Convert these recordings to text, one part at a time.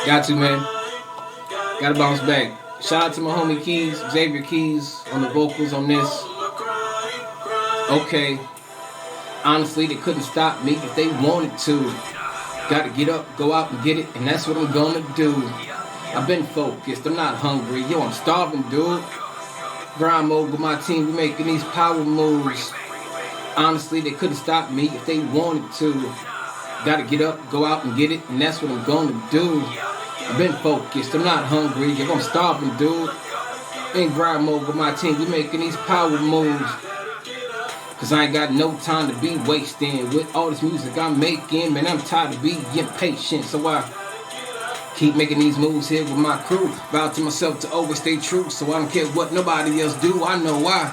Got to, man. Gotta bounce back. Shout out to my homie Keys, Xavier Keys, on the vocals on this. Okay. Honestly, they couldn't stop me if they wanted to. Gotta get up, go out and get it, and that's what I'm gonna do. I've been focused, I'm not hungry. Yo, I'm starving, dude. Grind mode with my team, we making these power moves. Honestly, they couldn't stop me if they wanted to. Gotta get up, go out and get it, and that's what I'm gonna do. I've been focused, I'm not hungry. Yo, I'm starving, dude. In grind mode with my team, we making these power moves. Cause I ain't got no time to be wasting with all this music I'm making. Man, I'm tired of being impatient, so I keep making these moves here with my crew. Vow to myself to always stay true, so I don't care what nobody else do. I know why.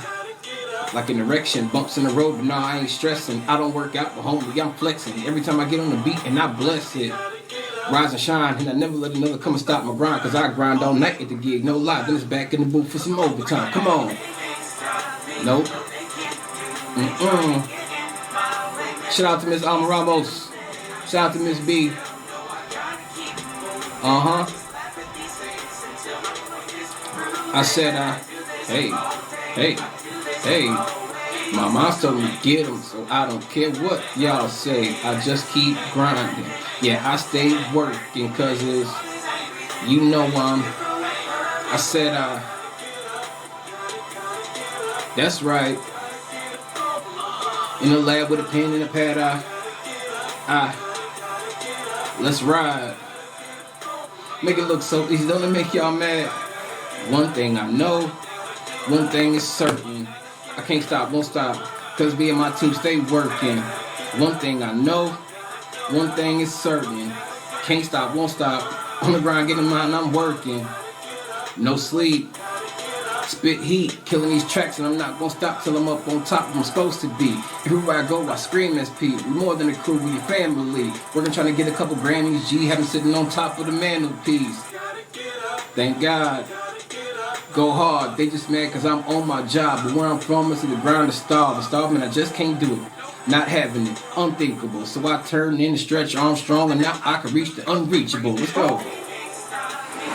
Like an erection, bumps in the road, but nah, I ain't stressing. I don't work out, but homie, I'm flexing. Every time I get on the beat and I bless it. Rise and shine, and I never let another come and stop my grind. Cause I grind all night at the gig, no lie. Then it's back in the booth for some overtime. Come on. Nope. Shout out to Miss Alma Ramos. Shout out to Miss B. I said, hey. My mom told me to get them, so I don't care what y'all say. I just keep grinding. Yeah, I stay working, cause it's, you know, I said, that's right. In the lab with a pen and a pad, let's ride. Make it look so easy, don't it make y'all mad? One thing I know, one thing is certain. I can't stop, won't stop, cause me and my team stay working. One thing I know, one thing is certain. Can't stop, won't stop, on the grind, getting mine, I'm working. No sleep. Spit heat, killing these tracks, and I'm not gonna stop till I'm up on top where I'm supposed to be. Everywhere I go, I scream SP. We're more than a crew, we a family. Working trying to get a couple Grammys, G, having sitting on top of the mantelpiece. Thank God. Go hard, they just mad cause I'm on my job. But where I'm from is the ground to starve. I'm starving, I just can't do it. Not having it, unthinkable. So I turn in the stretch Armstrong, and now I can reach the unreachable. Let's go.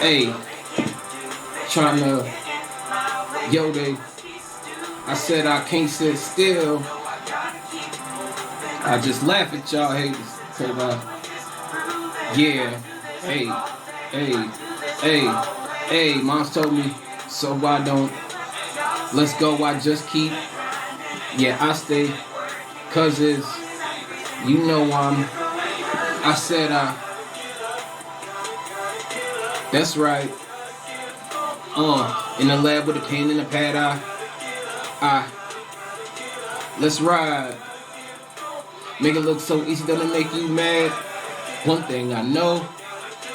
Hey, trying to... Yo, I said I can't sit still. I just laugh at y'all haters. Cause, yeah, hey, mom's told me, so I don't. Let's go, I just keep. Yeah, I stay. Cause it's, you know, I said, that's right. In the lab with a pen and a pad, let's ride. Make it look so easy, doesn't it make you mad? One thing I know,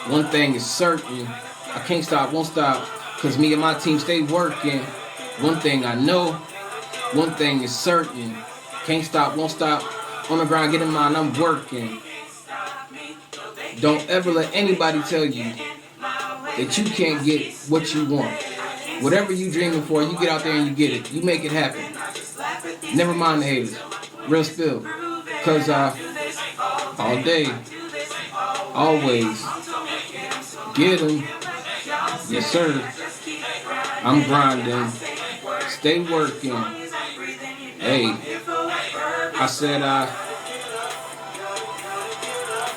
one thing is certain. I can't stop, won't stop, cause me and my team stay working. One thing I know, one thing is certain. Can't stop, won't stop, on the grind, getting mine, I'm working. Don't ever let anybody tell you that you can't get what you want. Whatever you dreaming for, you get out there and you get it. You make it happen. Never mind the haters. Real spill. Cause all day, always, get 'em. Yes sir. I'm grinding. Stay working. Hey, I said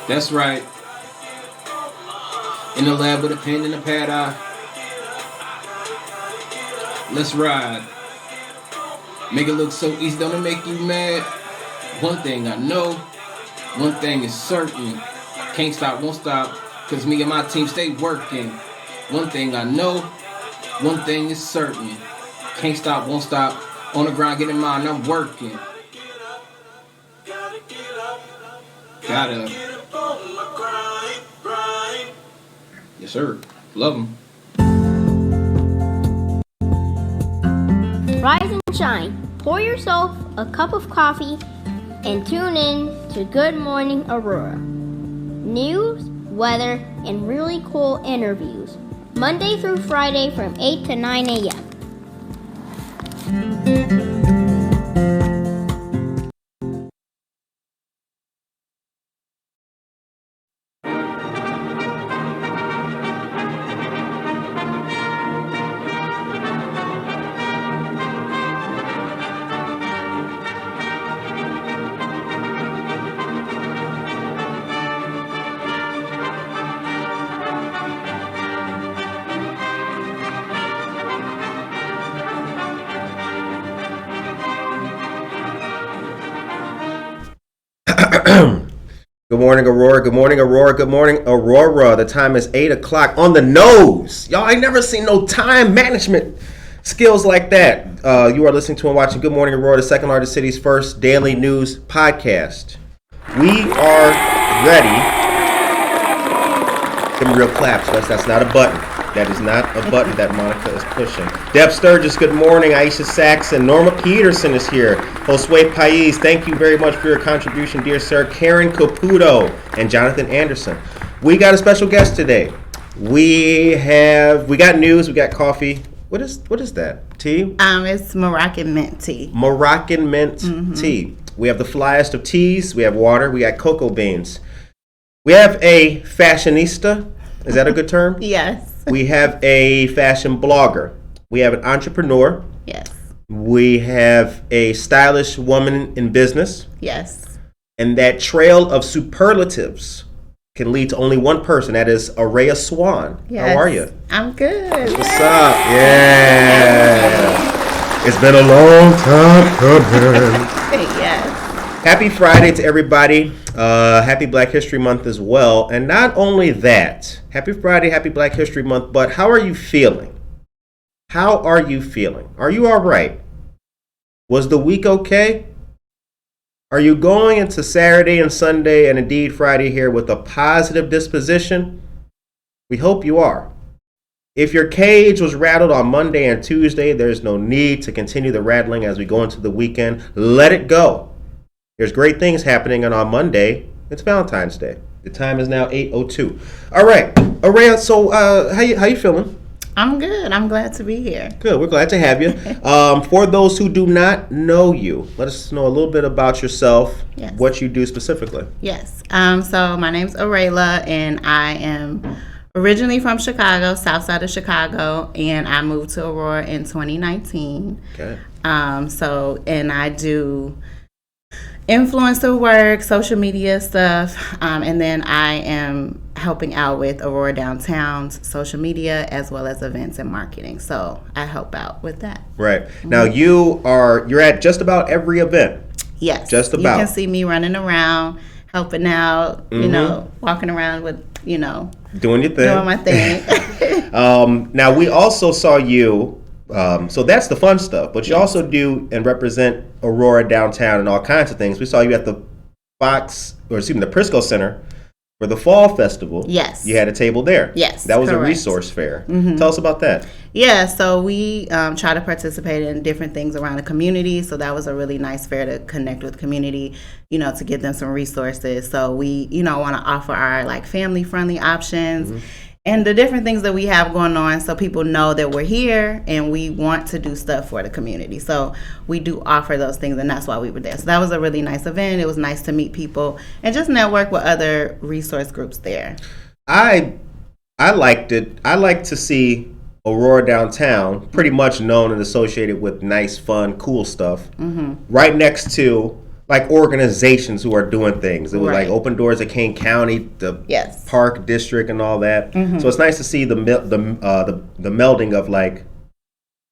that's right. In the lab with a pen and a pad, let's ride. Make it look so easy, don't it make you mad? One thing I know, one thing is certain. Can't stop, won't stop, cause me and my team stay working. One thing I know, one thing is certain. Can't stop, won't stop, on the grind, getting mine, I'm working. Gotta. Yes, sir. Love them. Rise and shine. Pour yourself a cup of coffee and tune in to Good Morning Aurora. News, weather, and really cool interviews. Monday through Friday from 8 to 9 a.m. Good morning, Aurora. Good morning, Aurora. Good morning, Aurora. The time is 8 o'clock on the nose. Y'all ain't never seen no time management skills like that. You are listening to and watching Good Morning Aurora, the second largest city's first daily news podcast. We are ready. Give me real claps. That's not a button. That is not a button that Monica is pushing. Deb Sturgis, good morning. Aisha Saxon. Norma Peterson is here. Josue Pais, thank you very much for your contribution, dear sir. Karen Caputo and Jonathan Anderson. We got a special guest today. We got news, we got coffee. What is that? Tea? It's Moroccan mint tea. Moroccan mint tea. We have the flyest of teas. We have water. We got cocoa beans. We have a fashionista. Is that a good term? Yes. We have a fashion blogger. We have an entrepreneur. Yes. We have a stylish woman in business. Yes. And that trail of superlatives can lead to only one person. That is Arella Swan. Yes. How are you? I'm good. What's up? Yeah. It's been a long time coming. Yes. Happy Friday to everybody. Happy Black History Month as well. And not only that, happy Friday, happy Black History Month, but how are you feeling? How are you feeling? Are you all right? Was the week okay? Are you going into Saturday and Sunday and indeed Friday here with a positive disposition? We hope you are. If your cage was rattled on Monday and Tuesday, there's no need to continue the rattling as we go into the weekend. Let it go. There's great things happening, and on Monday, it's Valentine's Day. The time is now 8:02. All right, Arella, so how you feeling? I'm good. I'm glad to be here. Good. We're glad to have you. For those who do not know you, let us know a little bit about yourself, Yes. what you do specifically. Yes. So my name's Arella, and I am originally from Chicago, south side of Chicago, and I moved to Aurora in 2019. Okay. And I do influencer work, social media stuff, and then I am helping out with Aurora Downtown's social media as well as events and marketing. So I help out with that. Right. Now you're at just about every event. Yes. Just about. You can see me running around, helping out, walking around with, Doing your thing. doing my thing. Now we also saw you. So that's the fun stuff, but you also do and represent Aurora Downtown and all kinds of things. We saw you at the the Prisco Center for the Fall Festival. Yes. You had a table there. Yes, That was correct. a resource fair. Tell us about that. Yeah, so we try to participate in different things around the community. So that was a really nice fair to connect with community, to give them some resources. So we, want to offer our family-friendly options. And the different things that we have going on, so people know that we're here and we want to do stuff for the community. So we do offer those things, and that's why we were there. So that was a really nice event. It was nice to meet people and just network with other resource groups there. I liked it. I like to see Aurora Downtown, pretty much known and associated with nice, fun, cool stuff, right next to organizations who are doing things. It was Right. Open Doors of Kane County, the Yes. Park District, and all that. So it's nice to see the melding of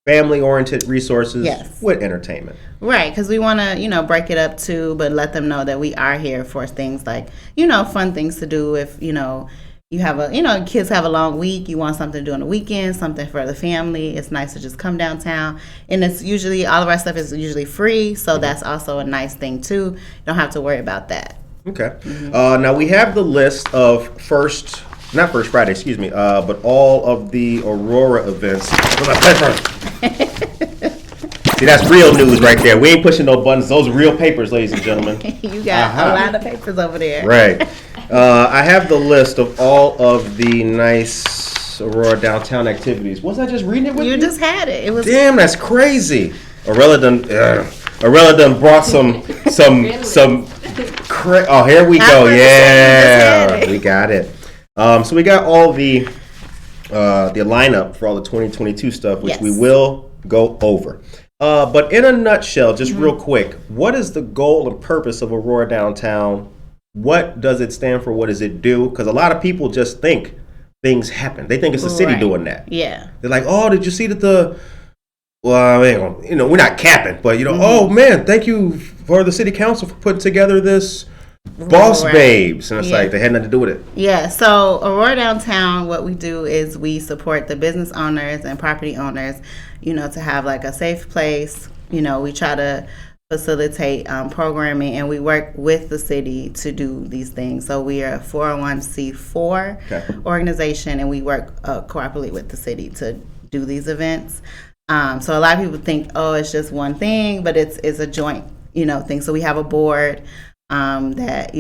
family-oriented resources Yes. with entertainment. Right, because we want to, break it up too, but let them know that we are here for things fun things to do. If, you have kids have a long week, you want something to do on the weekend, something for the family. It's nice to just come downtown. And it's usually, all of our stuff is usually free, so that's also a nice thing too. You don't have to worry about that. Okay. Now we have the list of not First Friday, excuse me, but all of the Aurora events. Where's my paper? See, that's real news right there. We ain't pushing no buttons. Those are real papers, ladies and gentlemen. You got a lot of papers over there. Right. I have the list of all of the nice Aurora Downtown activities. Was I just reading it with you? You just had it. It was Damn, that's crazy. Arella done brought some oh, here we go. Yeah, we got it. So we got all the lineup for all the 2022 stuff, which we will go over. But in a nutshell, just real quick, what is the goal and purpose of Aurora Downtown? What does it stand for? What does it do? Because a lot of people just think things happen. They think it's the city doing that. Yeah. They're like, oh, did you see that we're not capping, but oh man, thank you for the city council for putting together this boss Right. babes, and it's Yeah. like they had nothing to do with it. Yeah, so Aurora Downtown, what we do is we support the business owners and property owners, to have like a safe place. We try to facilitate programming, and we work with the city to do these things. So we are a 401c4 organization, and we work cooperatively with the city to do these events. So a lot of people think, oh, it's just one thing, but it's a joint, thing. So we have a board that,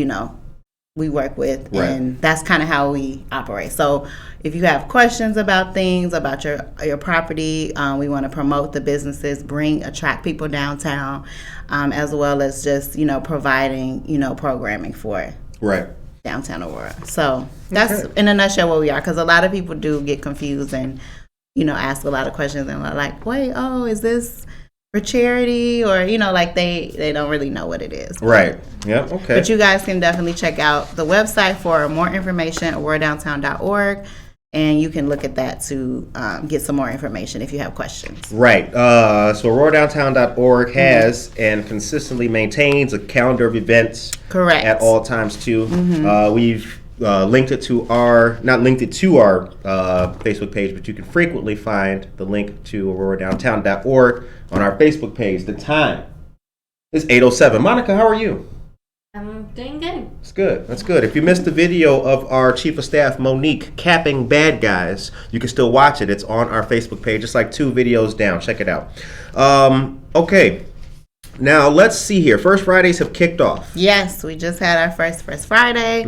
we work with, Right. and that's kind of how we operate. So if you have questions about things, about your property, we want to promote the businesses, attract people downtown, as well as just, providing, programming for Right. downtown Aurora. So that's in a nutshell what we are, because a lot of people do get confused and, ask a lot of questions and are like, wait, oh, is this for charity? Or, like they don't really know what it is. Right. Yeah. Okay. But you guys can definitely check out the website for more information, auroradowntown.org, and you can look at that to get some more information if you have questions. Right. So AuroraDowntown.org has and consistently maintains a calendar of events. Correct. At all times too. We've linked it to our Facebook page, but you can frequently find the link to AuroraDowntown.org on our Facebook page. The time is 8:07. Monica, how are you? I'm doing good. That's good. That's good. If you missed the video of our Chief of Staff, Monique, capping bad guys, you can still watch it. It's on our Facebook page. It's like 2 videos down. Check it out. Okay. Now, let's see here. First Fridays have kicked off. Yes, we just had our first Friday.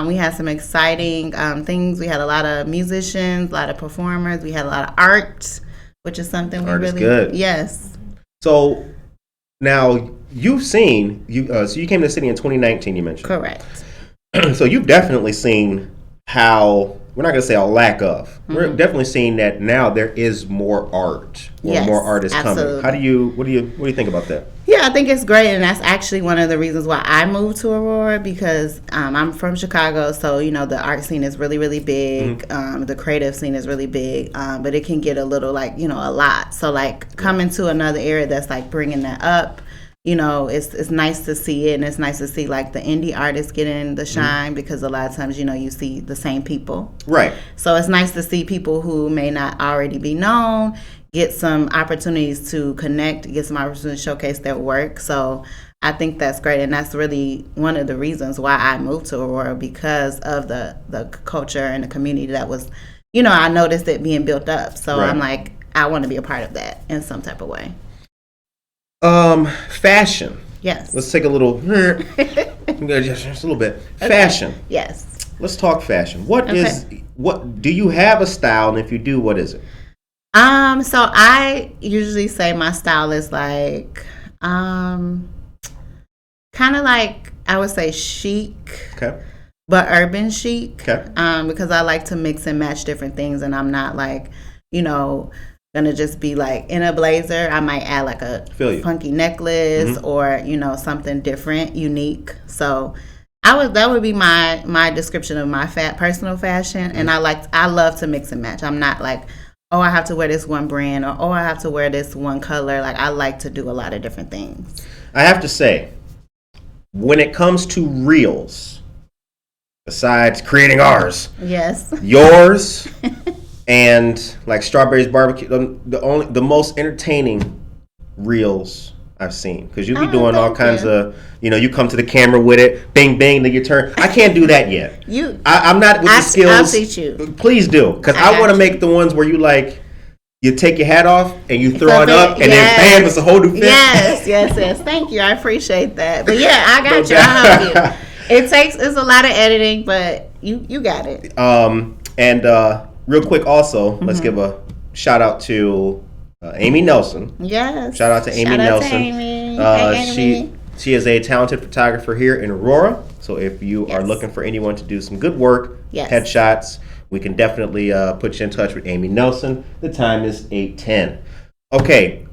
We had some exciting things. We had a lot of musicians, a lot of performers. We had a lot of art, which is something we Art really... is good. Yes. So, now, you've seen... so you came to the city in 2019, you mentioned. Correct. So you've definitely seen how... We're not going to say a lack of. We're definitely seeing that now there is more art. Yes, more art is absolutely. coming. What do you think about that? Yeah, I think it's great, and that's actually one of the reasons why I moved to Aurora, because I'm from Chicago, so the art scene is really, really big. The creative scene is really big, but it can get a little a lot. So coming to another area that's bringing that up. It's nice to see it, and it's nice to see the indie artists getting the shine, because a lot of times you see the same people. Right. So it's nice to see people who may not already be known get some opportunities to connect, get some opportunities to showcase their work. So I think that's great, and that's really one of the reasons why I moved to Aurora, because of the culture and the community that was, I noticed it being built up. So Right. I'm like, I want to be a part of that in some type of way. Fashion. Yes. Let's take a little... just a little bit. Okay. Fashion. Yes. Let's talk fashion. What do you have a style, and if you do, what is it? So I usually say my style is kind of I would say chic, Okay. but urban chic. Okay. Because I like to mix and match different things, and I'm not gonna just be in a blazer. I might add a Feel you. funky necklace or something different, unique. So that would be my description of my personal fashion, and I love to mix and match. I'm not oh, I have to wear this one brand, or oh, I have to wear this one color. I like to do a lot of different things. I have to say, when it comes to reels, besides creating ours, Yes. yours and Strawberries Barbecue, the most entertaining reels I've seen, because you be doing all kinds of, you come to the camera with it, bing bing, then you turn. I can't do that yet. I'm not with the skills. I'll teach you. Please do, because I want to make the ones where you take your hat off and you throw it up, and yes. then bam, it's a whole new fit. Yes. Thank you. I appreciate that. But yeah, I got you. I'll help you. It's a lot of editing, but you got it. And real quick, also, let's give a shout out to Amy Nelson. Yes. Shout out to Amy Nelson. To Amy. Hey, Amy. She is a talented photographer here in Aurora. So if you are looking for anyone to do some good work, headshots, we can definitely put you in touch with Amy Nelson. The time is 8:10. Okay.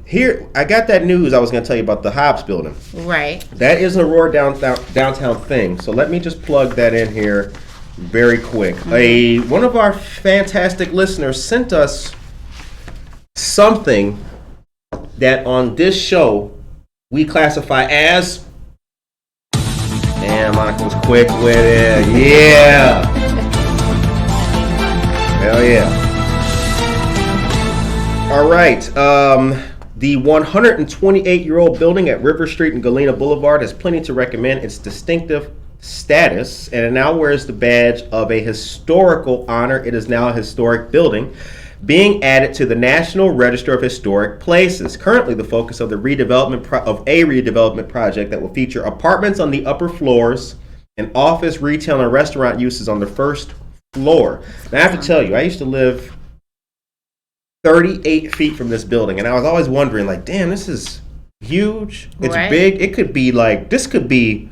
Here, I got that news I was going to tell you about the Hobbs building. Right. That is an Aurora downtown thing. So let me just plug that in here very quick. One of our fantastic listeners sent us something that on this show we classify as Damn, Monica was quick with it. Yeah. Hell yeah. All right. The 128-year-old building at River Street and Galena Boulevard has plenty to recommend its distinctive status, and it now wears the badge of a historical honor. It is now a historic building being added to the National Register of Historic Places. Currently the focus of the redevelopment project that will feature apartments on the upper floors and office, retail, and restaurant uses on the first floor. Now I have to tell you, I used to live 38 feet from this building, and I was always wondering, like, damn, this is huge. It's big. It could be like, this could be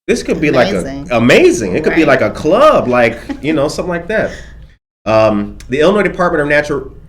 amazing. Like amazing. It could be like a club, like, something like that. The Illinois Department of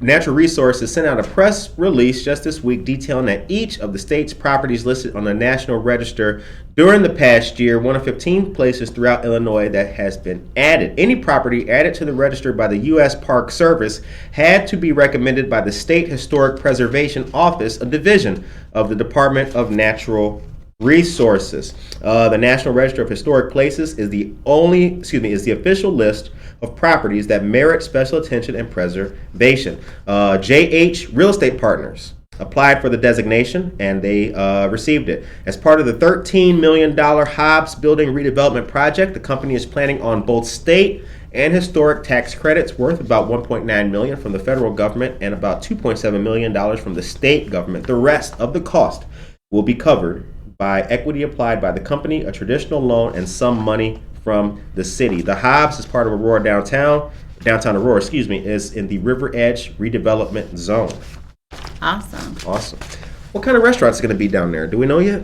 Natural Resources sent out a press release just this week detailing that each of the state's properties listed on the National Register during the past year, one of 15 places throughout Illinois that has been added. Any property added to the register by the U.S. Park Service had to be recommended by the State Historic Preservation Office, a division of the Department of Natural Resources. The National Register of Historic Places is the official list of properties that merit special attention and preservation. JH Real Estate Partners applied for the designation, and they received it. As part of the $13 million Hobbs Building redevelopment project, the company is planning on both state and historic tax credits worth about $1.9 million from the federal government and about $2.7 million from the state government. The rest of the cost will be covered by equity applied by the company, a traditional loan, and some money from the city. The Hobbs is part of Aurora Downtown Aurora, is in the River Edge redevelopment zone. Awesome. What kind of restaurants are going to be down there? Do we know yet?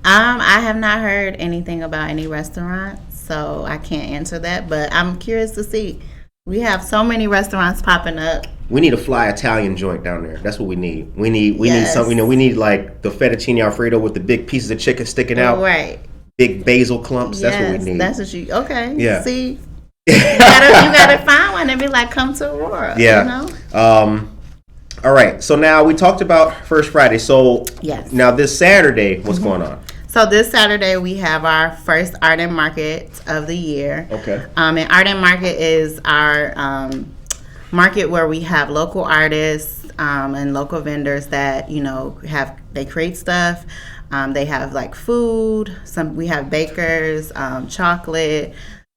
I have not heard anything about any restaurants, so I can't answer that, but I'm curious to see. We have so many restaurants popping up. We need a fly Italian joint down there. That's what we need. We need something. We need like the fettuccine Alfredo with the big pieces of chicken sticking out. Right. Big basil clumps. Yes, that's what we need. That's what you. Okay. Yeah. See, you gotta find one and be like, come to Aurora. Yeah. All right. So now we talked about First Friday. So yes. Now this Saturday, what's going on? So this Saturday we have our first Art and Market of the year. Okay. And Art and Market is our market where we have local artists and local vendors that they create stuff. They have like food. We have bakers, chocolate,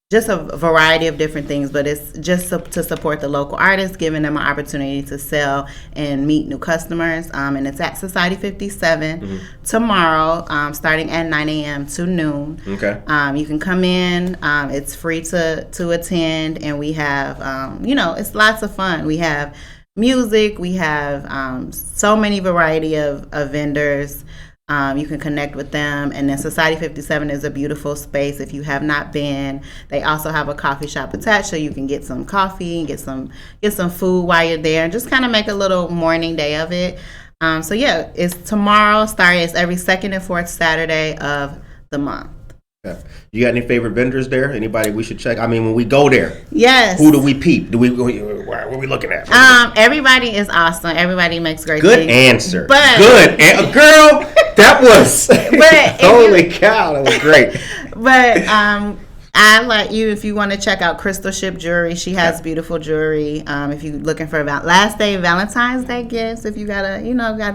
just a variety of different things. But it's just to support the local artists, giving them an opportunity to sell and meet new customers. And it's at Society 57 tomorrow, starting at 9 a.m. to noon. Okay. You can come in. It's free to attend, and we have it's lots of fun. We have music. We have so many variety of vendors. You can connect with them. And then Society 57 is a beautiful space if you have not been. They also have a coffee shop attached, so you can get some coffee and get some food while you're there and just kind of make a little morning day of it. So yeah, it's tomorrow. It's every second and fourth Saturday of the month. Okay. You got any favorite vendors there? Anybody we should check? I mean, when we go there, yes. Who do we peep? What are we looking at? Everybody is awesome. Everybody makes great Good things. Answer. But girl, that was. But holy cow, that was great. But I like you if you want to check out Crystal Ship Jewelry. She has beautiful jewelry. If you're looking for Valentine's Day gifts, if you got a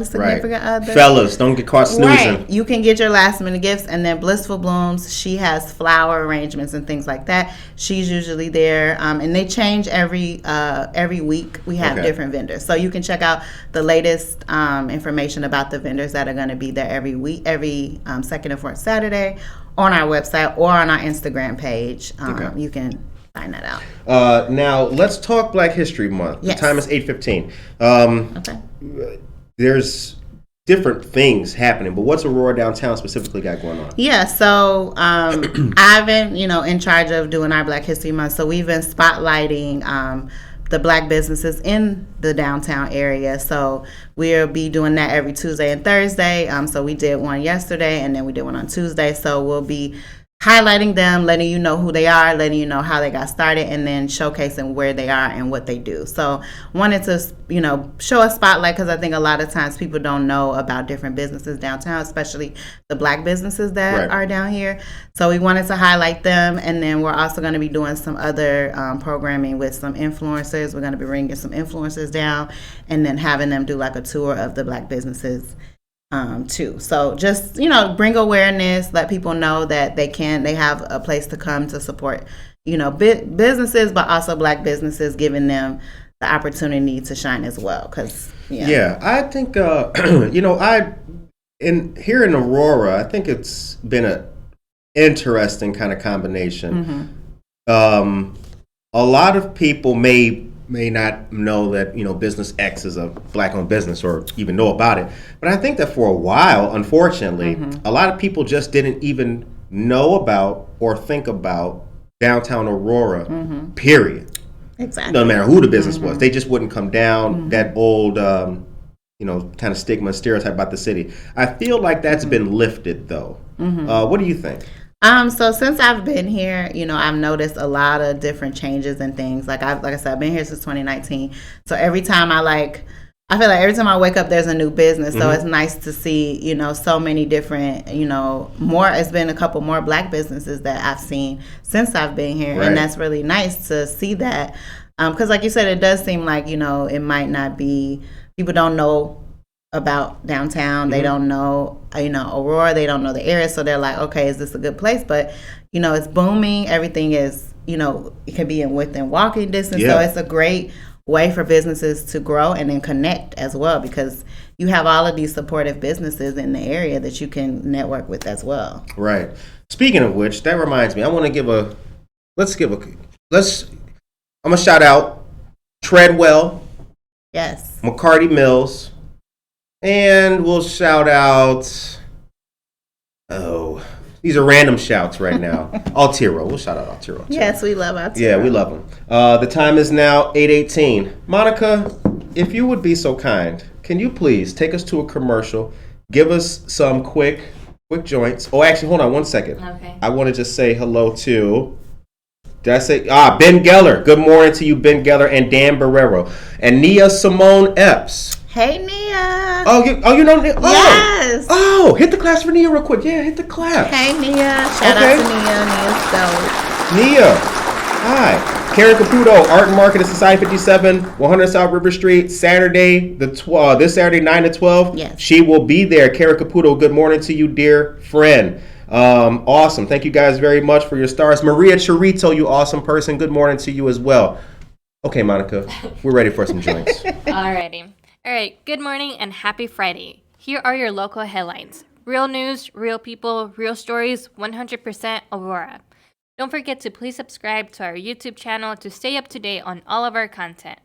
significant other. Fellas, don't get caught snoozing. Right. You can get your last minute gifts. And then Blissful Blooms, she has flower arrangements and things like that. She's usually there. And they change every week. We have different vendors. So you can check out the latest information about the vendors that are going to be there every week, every second and fourth Saturday, on our website or on our Instagram page. You can find that out. Now, let's talk Black History Month. Yes. The time is 8:15. Okay. There's different things happening, but what's Aurora Downtown specifically got going on? Yeah, so I've been, in charge of doing our Black History Month. So we've been spotlighting the Black businesses in the downtown area. So we'll be doing that every Tuesday and Thursday. So we did one yesterday, and then we did one on Tuesday. So we'll be highlighting them, letting you know who they are, letting you know how they got started, and then showcasing where they are and what they do. So wanted to, show a spotlight, because I think a lot of times people don't know about different businesses downtown, especially the Black businesses that are down here. So we wanted to highlight them, and then we're also going to be doing some other programming with some influencers. We're going to be bringing some influencers down, and then having them do like a tour of the Black businesses too. So just, bring awareness, let people know that they have a place to come to support, businesses, but also Black businesses, giving them the opportunity to shine as well. Cause I think, here in Aurora, I think it's been a interesting kind of combination. Mm-hmm. A lot of people may not know that business X is a Black-owned business or even know about it, but I think that for a while, unfortunately, a lot of people just didn't even know about or think about downtown Aurora. Period. Exactly. No matter who the business was, they just wouldn't come down. That old, kind of stigma, stereotype about the city. I feel like that's been lifted, though. What do you think? So since I've been here, I've noticed a lot of different changes and things. Like I said, I've been here since 2019. So every time I feel like every time I wake up, there's a new business. So it's nice to see, so many different, it's been a couple more Black businesses that I've seen since I've been here. Right. And that's really nice to see that. Because like you said, it does seem like, it might not be, people don't know about downtown. They don't know, Aurora. They don't know the area. So they're like, okay, is this a good place? But, it's booming. Everything is, it can be within walking distance. Yeah. So it's a great way for businesses to grow and then connect as well, because you have all of these supportive businesses in the area that you can network with as well. Right. Speaking of which, that reminds me, I want to I'm going to shout out Treadwell. Yes. McCarty Mills. And we'll shout out, these are random shouts right now. Altiro. We'll shout out Altiro. Yes, we love Altiro. Yeah, we love them. The time is now 8:18. Monica, if you would be so kind, can you please take us to a commercial, give us some quick joints. Oh, actually, hold on 1 second. Okay. I want to just say hello to, did I say? Ben Geller. Good morning to you, Ben Geller and Dan Barrero. And Nia Simone Epps. Hey, Nia. Oh, you know Nia? Oh. Yes. Oh, hit the claps for Nia real quick. Yeah, hit the clap. Hey, Nia. Shout out to Nia. Nia. Hi. Karen Caputo, Art and Market at Society 57, 100 South River Street, Saturday, this Saturday, 9 to 12. Yes. She will be there. Karen Caputo, good morning to you, dear friend. Awesome. Thank you guys very much for your stars. Maria Chirito, you awesome person. Good morning to you as well. Okay, Monica, we're ready for some joints. Alrighty. All right, good morning and happy Friday. Here are your local headlines. Real news, real people, real stories, 100% Aurora. Don't forget to please subscribe to our YouTube channel to stay up to date on all of our content.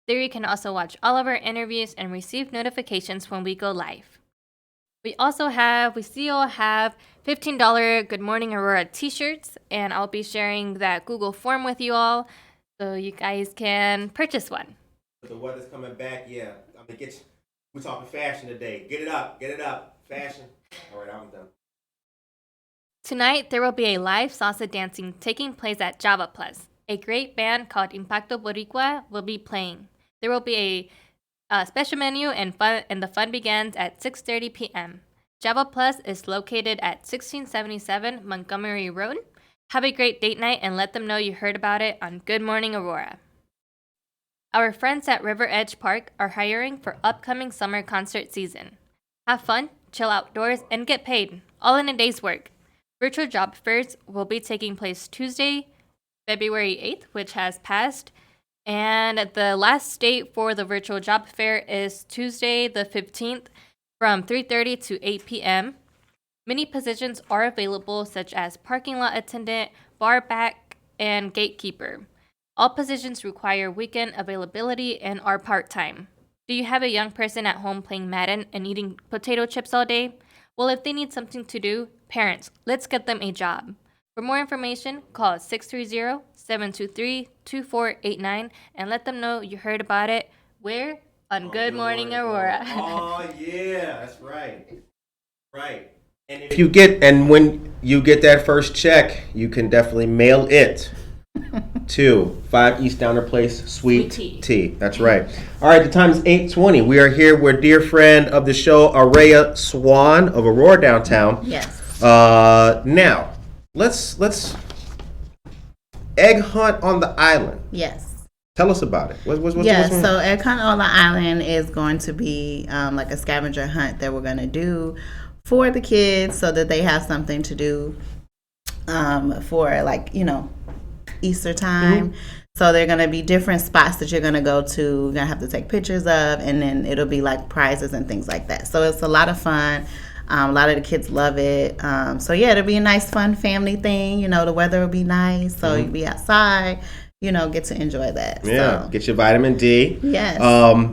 There you can also watch all of our interviews and receive notifications when we go live. We still have $15 Good Morning Aurora t-shirts, and I'll be sharing that Google form with you all so you guys can purchase one. The weather's coming back, yeah. We're talking fashion today. Get it up, fashion. All right, I'm done. Tonight, there will be a live salsa dancing taking place at Java Plus. A great band called Impacto Boricua will be playing. There will be a special menu and the fun begins at 6:30 p.m. Java Plus is located at 1677 Montgomery Road. Have a great date night and let them know you heard about it on Good Morning Aurora. Our friends at River Edge Park are hiring for upcoming summer concert season. Have fun, chill outdoors, and get paid, all in a day's work. Virtual job fairs will be taking place Tuesday, February 8th, which has passed, and the last date for the virtual job fair is Tuesday the 15th from 3:30 to 8 p.m. Many positions are available, such as parking lot attendant, bar back, and gatekeeper. All positions require weekend availability and are part-time. Do you have a young person at home playing Madden and eating potato chips all day? Well, if they need something to do, parents, let's get them a job. For more information, call 630-723-2489 and let them know you heard about it. Where? On Good Morning Aurora. Oh, yeah, that's right. Right. And if you get, and when you get that first check, you can definitely mail it to 5 East Downer Place, Sweet Tea. That's right. All right, the time is 8:20. We are here with dear friend of the show, Arella Swan of Aurora Downtown. Yes. Now, let's egg hunt on the island. Yes. Tell us about it. What's So Egg Hunt on the Island is going to be like a scavenger hunt that we're going to do for the kids so that they have something to do for, like, Easter time. So they're going to be different spots that you're going to go to. You're going to have to take pictures of, and then it'll be like prizes and things like that. So it's a lot of fun. A lot of the kids love it. So yeah, it'll be a nice, fun family thing. The weather will be nice. So you'll be outside, get to enjoy that. Yeah, so. Get your vitamin D. Yes.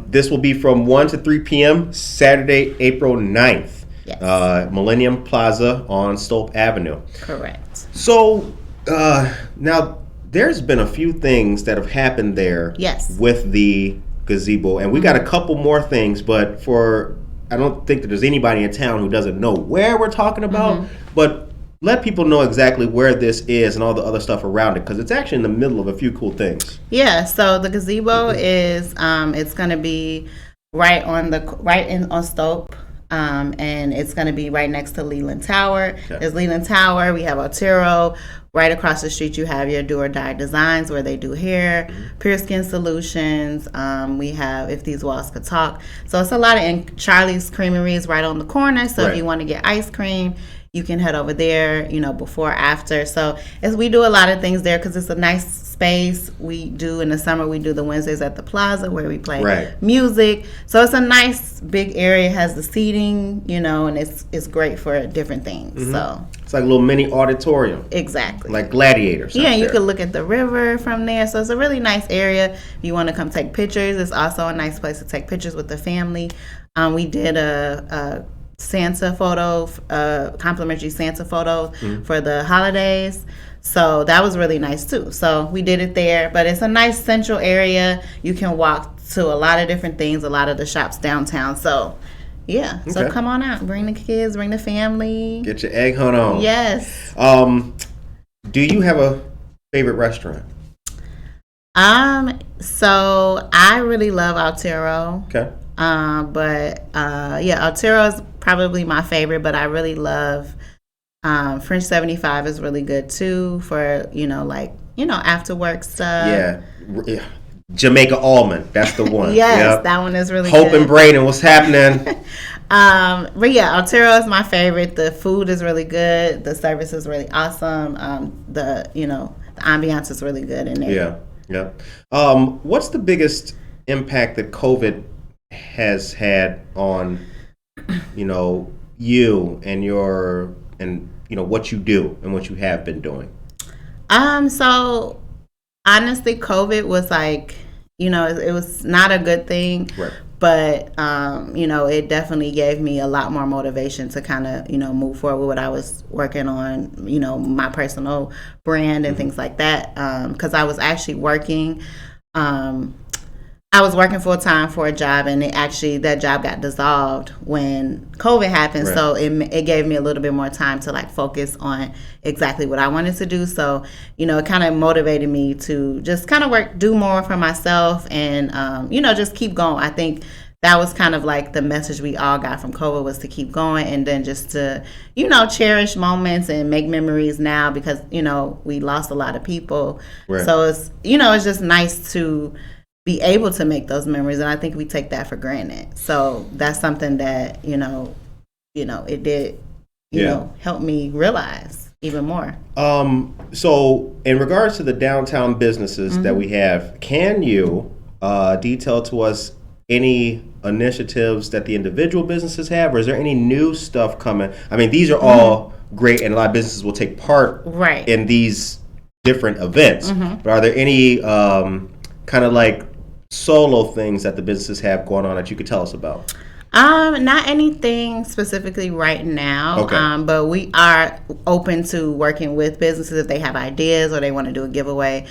This will be from 1 to 3 p.m. Saturday, April 9th. Yes. Millennium Plaza on Stope Avenue. Correct. So now there's been a few things that have happened there. Yes. With the gazebo, and we got a couple more things, but I don't think that there's anybody in town who doesn't know where we're talking about, but let people know exactly where this is and all the other stuff around it, because it's actually in the middle of a few cool things. Yeah, so the gazebo is it's going to be right on Stope, and it's going to be right next to Leland Tower. Okay. There's Leland Tower. We have Otero. Right across the street, you have your Do or Die Designs, where they do hair, Pure Skin Solutions. We have If These Walls Could Talk. So it's a lot and Charlie's Creamery is right on the corner. So if you want to get ice cream, you can head over there, before or after. So we do a lot of things there because it's a nice space. In the summer, we do the Wednesdays at the Plaza where we play music. So it's a nice big area. It has the seating, and it's great for different things. So it's like a little mini auditorium. Exactly. Like gladiators. Yeah, you can look at the river from there. So it's a really nice area. If you want to come take pictures, it's also a nice place to take pictures with the family. We did a Santa photo, complimentary Santa photo for the holidays. So that was really nice too. So we did it there, but it's a nice central area. You can walk to a lot of different things, a lot of the shops downtown. So yeah, so come on out, bring the kids, bring the family. Get your egg hunt on. Yes. Do you have a favorite restaurant? So I really love Otero. Okay. Otero is probably my favorite, but I really love French 75 is really good too for, after work stuff. Yeah. Jamaica Almond, that's the one. Yes, that one is really Hope good. and Braden, what's happening? But yeah, Otero is my favorite. The food is really good. The service is really awesome. The ambiance is really good in there. Yeah. What's the biggest impact that COVID has had on, you and what you do and what you have been doing? So honestly, COVID was like, it was not a good thing. Right. But, it definitely gave me a lot more motivation to kind of, move forward with what I was working on, my personal brand and things like that. Because I was actually working. I was working full time for a job, and that job got dissolved when COVID happened. Right. So it gave me a little bit more time to focus on exactly what I wanted to do. So it kind of motivated me to just kind of do more for myself, and just keep going. I think that was kind of like the message we all got from COVID, was to keep going, and then just to cherish moments and make memories now, because we lost a lot of people. Right. So it's it's just nice to be able to make those memories, and I think we take that for granted. So that's something that it did help me realize even more. So in regards to the downtown businesses that we have, can you detail to us any initiatives that the individual businesses have, or is there any new stuff coming? I mean, these are all great, and a lot of businesses will take part in these different events. But are there any kind of like solo things that the businesses have going on that you could tell us about? Not anything specifically right now. Okay. But we are open to working with businesses if they have ideas or they want to do a giveaway.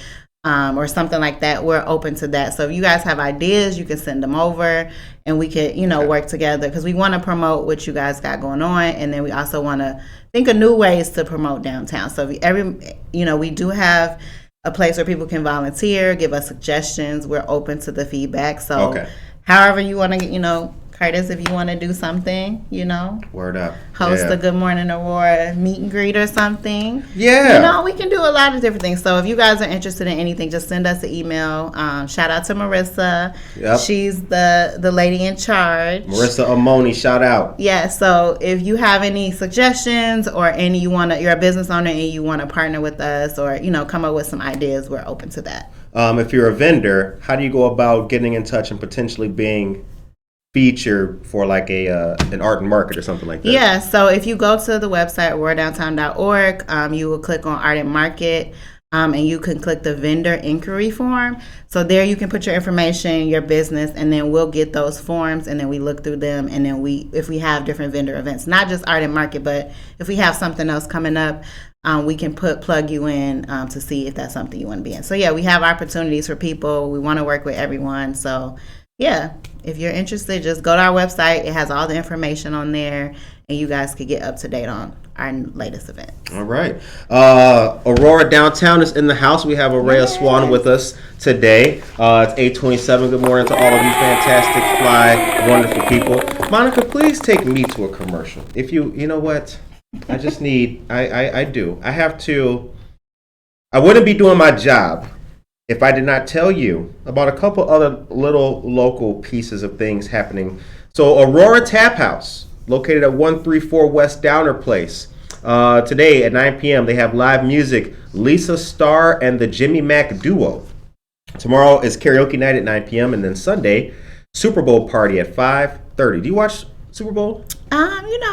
or something like that, we're open to that. So if you guys have ideas, you can send them over and we could, work together, because we want to promote what you guys got going on. And then we also want to think of new ways to promote downtown. So we do have a place where people can volunteer, give us suggestions. We're open to the feedback. So however you want to, Curtis, if you want to do something, Word up. Host a Good Morning Aurora meet and greet or something. Yeah. We can do a lot of different things. So if you guys are interested in anything, just send us an email. Shout out to Marissa. Yep. She's the lady in charge. Marissa Amoni, shout out. Yeah, so if you have any suggestions or you're a business owner and you want to partner with us or, come up with some ideas, we're open to that. If you're a vendor, how do you go about getting in touch and potentially being featured for like an art and market or something like that? Yeah, so if you go to the website AuroraDowntown.org, you will click on art and market, and you can click the vendor inquiry form. So there you can put your information, your business, and then we'll get those forms, and then we look through them, and then if we have different vendor events, not just art and market, but if we have something else coming up, we can plug you in to see if that's something you want to be in. So yeah, we have opportunities for people. We want to work with everyone. So yeah, if you're interested, just go to our website. It has all the information on there, and you guys could get up to date on our latest event. All right. Aurora Downtown is in the house. We have Arella Swan with us today. It's 8:27. Good morning to all of you fantastic, fly, wonderful people. Monica, please take me to a commercial. If you know what? I just need, I do. I wouldn't be doing my job if I did not tell you about a couple other little local pieces of things happening. So Aurora Tap House, located at 134 West Downer Place. Today at 9 p.m. they have live music, Lisa Starr and the Jimmy Mac Duo. Tomorrow is karaoke night at 9 p.m. and then Sunday, Super Bowl party at 5:30. Do you watch Super Bowl?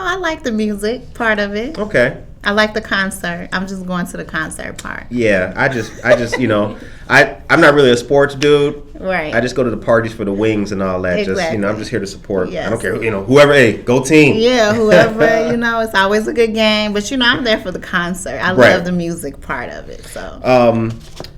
I like the music part of it. Okay. I like the concert. I'm just going to the concert part. Yeah, I just I'm not really a sports dude. Right. I just go to the parties for the wings and all that. Exactly. Just I'm just here to support. Yes. I don't care, whoever. Hey, go team. Yeah, whoever. It's always a good game. But I'm there for the concert. I love the music part of it. So.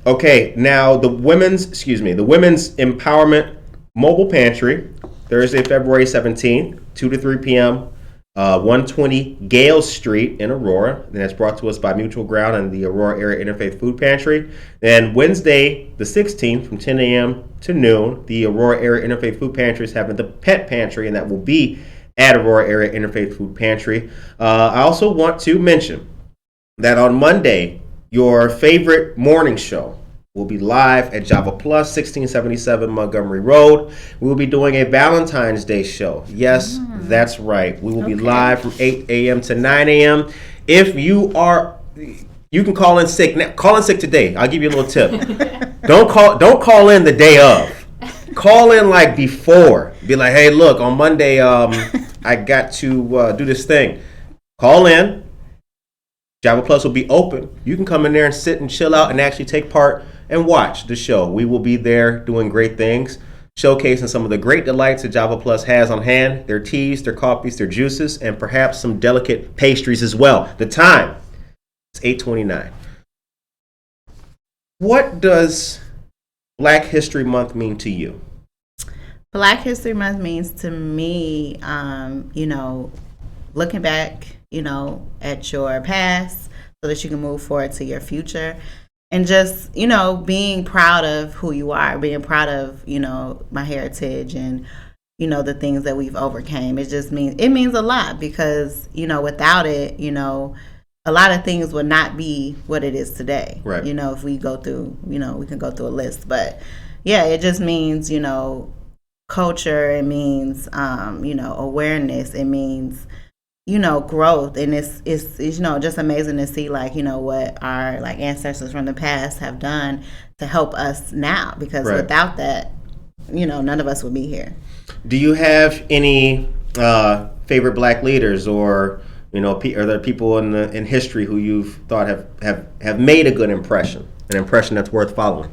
Okay. Now the women's empowerment mobile pantry, Thursday, February 17th, 2 to 3 p.m. 120 Gale Street in Aurora. And that's brought to us by Mutual Ground and the Aurora Area Interfaith Food Pantry. And Wednesday, the 16th, from 10 a.m. to noon, the Aurora Area Interfaith Food Pantry is having the Pet Pantry, and that will be at Aurora Area Interfaith Food Pantry. I also want to mention that on Monday, your favorite morning show will be live at Java Plus, 1677 Montgomery Road. We will be doing a Valentine's Day show. Yes, that's right. We will be live from 8 a.m. to 9 a.m. If you can call in sick. Now, call in sick today. I'll give you a little tip. Don't call in the day of. Call in like before. Be like, hey, look, on Monday, I got to do this thing. Call in. Java Plus will be open. You can come in there and sit and chill out and actually take part and watch the show. We will be there doing great things, showcasing some of the great delights that Java Plus has on hand, their teas, their coffees, their juices, and perhaps some delicate pastries as well. The time is 8:29. What does Black History Month mean to you? Black History Month means to me, looking back, at your past so that you can move forward to your future. And just, being proud of who you are, being proud of, my heritage and, the things that we've overcame. It means a lot because, without it, a lot of things would not be what it is today. Right. If we go through, we can go through a list. But, yeah, it just means, culture. It means, awareness. It means, growth. And it's just amazing to see what our ancestors from the past have done to help us now, because without that, none of us would be here. Do you have any favorite Black leaders or are there people in history who you've thought have made a good impression, an impression that's worth following?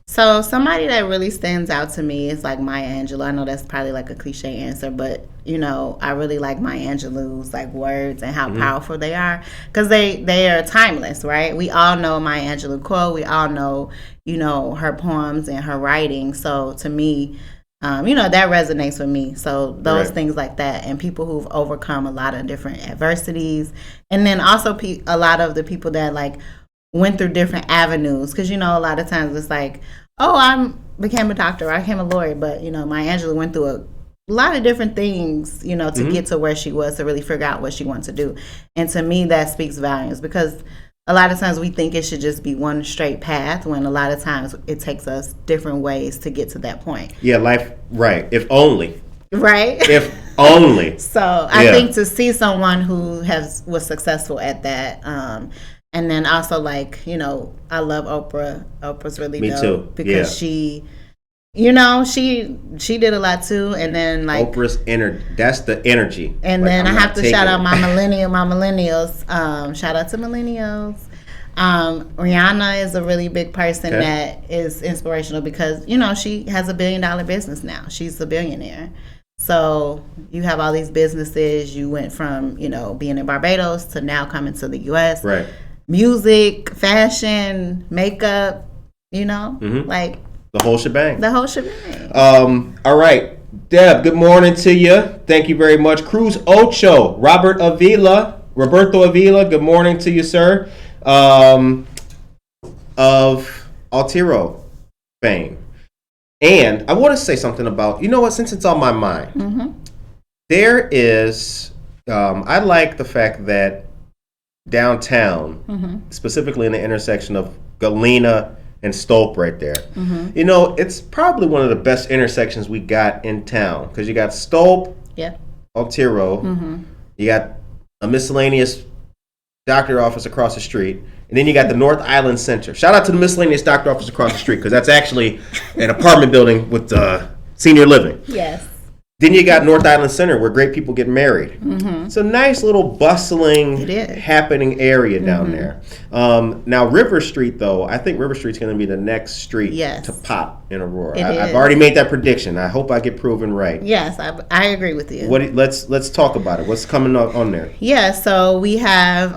So somebody that really stands out to me is like Maya Angelou. I know that's probably like a cliche answer, but I really like Maya Angelou's like words and how powerful they are, because they are timeless, right? We all know Maya Angelou quote. We all know her poems and her writing. So to me, that resonates with me. So those things like that, and people who've overcome a lot of different adversities, and then also a lot of the people that like went through different avenues, because a lot of times it's like, oh, I became a doctor, I became a lawyer, but Maya Angelou went through a lot of different things, to get to where she was, to really figure out what she wants to do. And to me, that speaks volumes, because a lot of times we think it should just be one straight path, when a lot of times it takes us different ways to get to that point. Yeah, life, right. If only. Right? If only. So I think to see someone who was successful at that, and then also like, I love Oprah. Oprah's really dope. Me too. Because she did a lot too. And then like Oprah's that's the energy. And like, then I have to shout out my millennials. Shout out to millennials. Rihanna is a really big person that is inspirational, because, she has $1 billion business now. She's a billionaire. So you have all these businesses. You went from, being in Barbados to now coming to the U.S. Right. Music, fashion, makeup, like the whole shebang. All right. Deb, good morning to you. Thank you very much. Cruz Ocho, Roberto Avila, good morning to you, sir. Of Altiro fame. And I want to say something about, since it's on my mind, there is, I like the fact that downtown, specifically in the intersection of Galena and Stolp right there, it's probably one of the best intersections we got in town, because you got Stolp, Altiro, you got a miscellaneous doctor office across the street, and then you got the North Island Center. Shout out to the miscellaneous doctor office across the street, because that's actually an apartment building with senior living. Yes. Then you got North Island Center, where great people get married. It's a nice little bustling, happening area down there. Now, River Street, though, I think River Street's going to be the next street to pop in Aurora. I've already made that prediction. I hope I get proven right. Yes, I agree with you. Let's talk about it. What's coming up on there? Yeah, so we have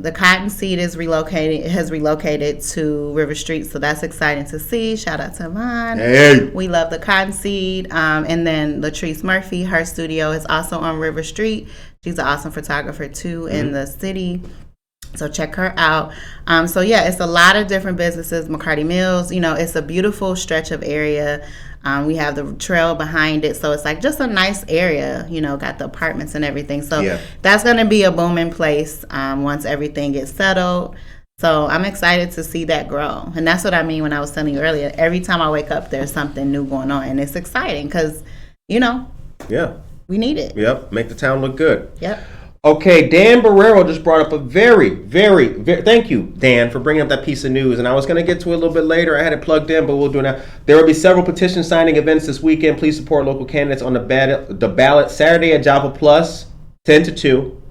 the Cottonseed has relocated to River Street, so that's exciting to see. Shout out to Amon. Hey. We love the Cottonseed. And then Latrice Murphy, her studio is also on River Street. She's an awesome photographer too in the city, so check her out. It's a lot of different businesses. McCarty Mills, it's a beautiful stretch of area. We have the trail behind it, so it's like just a nice area, got the apartments and everything. So that's going to be a booming place once everything gets settled. So I'm excited to see that grow. And that's what I mean when I was telling you earlier. Every time I wake up, there's something new going on, and it's exciting because we need it. Yep, make the town look good. Yep. Okay, Dan Barrero just brought up a very, very, very, thank you, Dan, for bringing up that piece of news. And I was going to get to it a little bit later. I had it plugged in, but we'll do it now. There will be several petition signing events this weekend. Please support local candidates on the ballot Saturday at Java Plus, 10 to 2,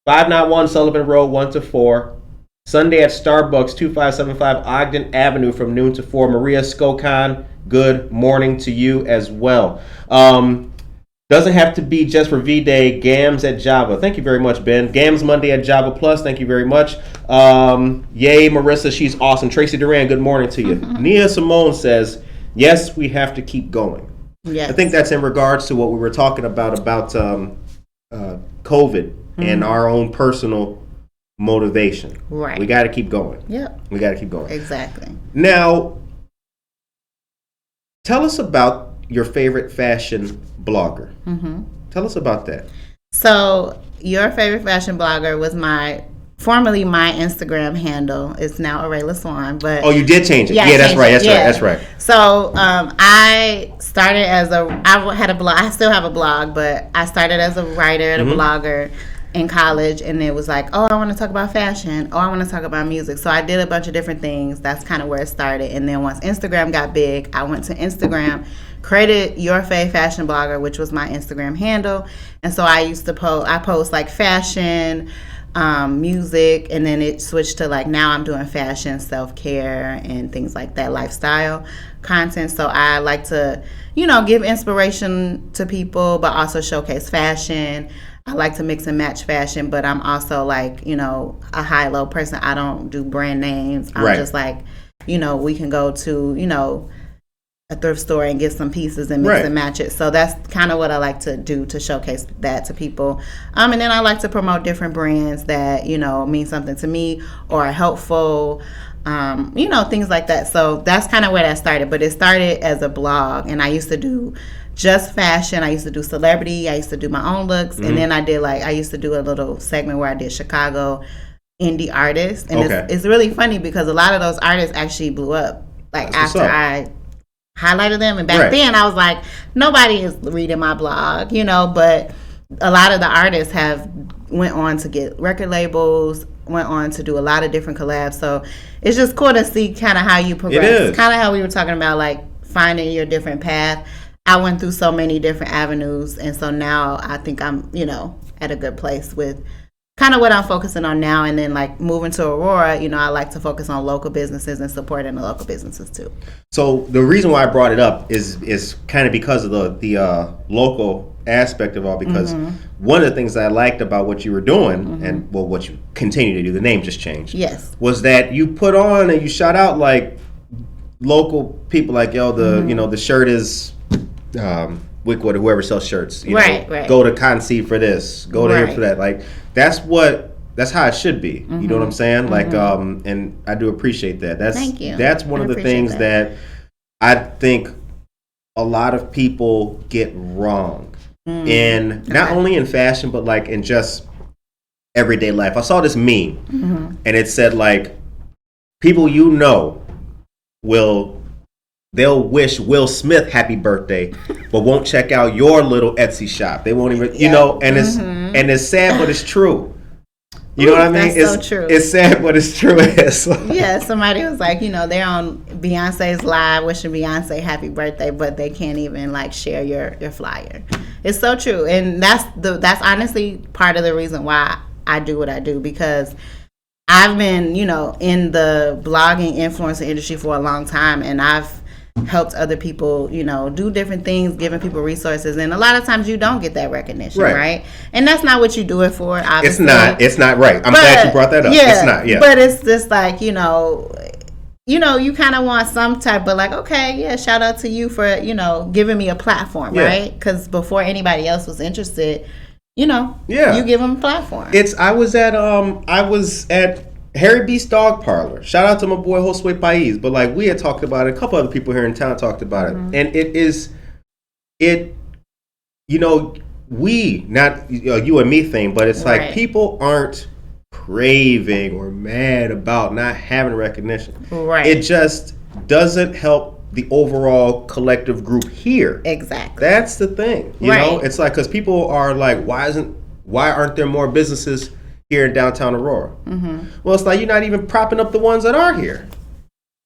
591 Sullivan Road, 1 to 4. Sunday at Starbucks, 2575 Ogden Avenue from noon to 4. Maria Skokon, good morning to you as well. Doesn't have to be just for V-Day. Gams at Java. Thank you very much, Ben. Gams Monday at Java Plus. Thank you very much. Yay, Marissa. She's awesome. Tracy Duran, good morning to you. Nia Simone says, yes, we have to keep going. Yes. I think that's in regards to what we were talking about COVID and our own personal motivation. Right. We got to keep going. Yep. We got to keep going. Exactly. Now, tell us about your favorite fashion blogger. Tell us about that. So, your favorite fashion blogger was formerly my Instagram handle. It's now Arella Swan. But you did change it. Yeah, that's right. That's right. So, I started I had a blog. I still have a blog, but I started as a writer and a blogger in college, and it was like, I want to talk about fashion. I want to talk about music. So I did a bunch of different things. That's kind of where it started. And then once Instagram got big, I went to Instagram, created Your Fave Fashion Blogger, which was my Instagram handle. And so I used to post like fashion, music, and then it switched to like now I'm doing fashion, self-care, and things like that, lifestyle content. So I like to, give inspiration to people, but also showcase fashion. I like to mix and match fashion, but I'm also like, a high-low person. I don't do brand names. I'm just like, we can go to, a thrift store and get some pieces and mix and match it. So that's kind of what I like to do to showcase that to people. And then I like to promote different brands that, mean something to me or are helpful, things like that. So that's kind of where that started. But it started as a blog, and I used to do just fashion. I used to do celebrity. I used to do my own looks. And then I used to do a little segment where I did Chicago indie artists. And it's really funny because a lot of those artists actually blew up after I highlighted them. And back then I was like, nobody is reading my blog, but a lot of the artists have went on to get record labels, went on to do a lot of different collabs. So it's just cool to see kind of how you progress. Kind of how we were talking about like finding your different path. I went through so many different avenues, and so now I think I'm, at a good place with kind of what I'm focusing on now. And then like moving to Aurora, I like to focus on local businesses and supporting the local businesses too. So the reason why I brought it up is kind of because of the local aspect of all, because one of the things I liked about what you were doing and what you continue to do, the name just changed. Yes. Was that you put on and you shout out like local people, like, the shirt is Wickwood or whoever sells shirts. Right. Go to Cotton Seed for this. Go to here for that. Like that's how it should be. You know what I'm saying? Like and I do appreciate that. Thank you. That's one of the things that I think a lot of people get wrong in not only in fashion but like in just everyday life. I saw this meme and it said like people they'll wish Will Smith happy birthday, but won't check out your little Etsy shop. They won't even, and it's sad, but it's true. You know what I mean? That's so true. It's sad, but it's true. Yeah, somebody was like, they're on Beyonce's live wishing Beyonce happy birthday, but they can't even like share your flyer. It's so true, and that's honestly part of the reason why I do what I do, because I've been, in the blogging influencer industry for a long time, and I've helped other people, do different things, giving people resources, and a lot of times you don't get that recognition, right? And that's not what you do it for, obviously. It's not right. I'm glad you brought that up. It's not, But it's just like, you kind of want some type, but like, okay, shout out to you for, giving me a platform, right? Because before anybody else was interested, you give them a platform. I was at Harry B's Dog Parlor. Shout out to my boy Josue Pais. But like we had talked about it, a couple other people here in town talked about it, and we not you and me thing, but it's like people aren't craving or mad about not having recognition. Right. It just doesn't help the overall collective group here. Exactly. That's the thing. You know, it's like because people are like, why aren't there more businesses here in downtown Aurora? Well, it's like you're not even propping up the ones that are here.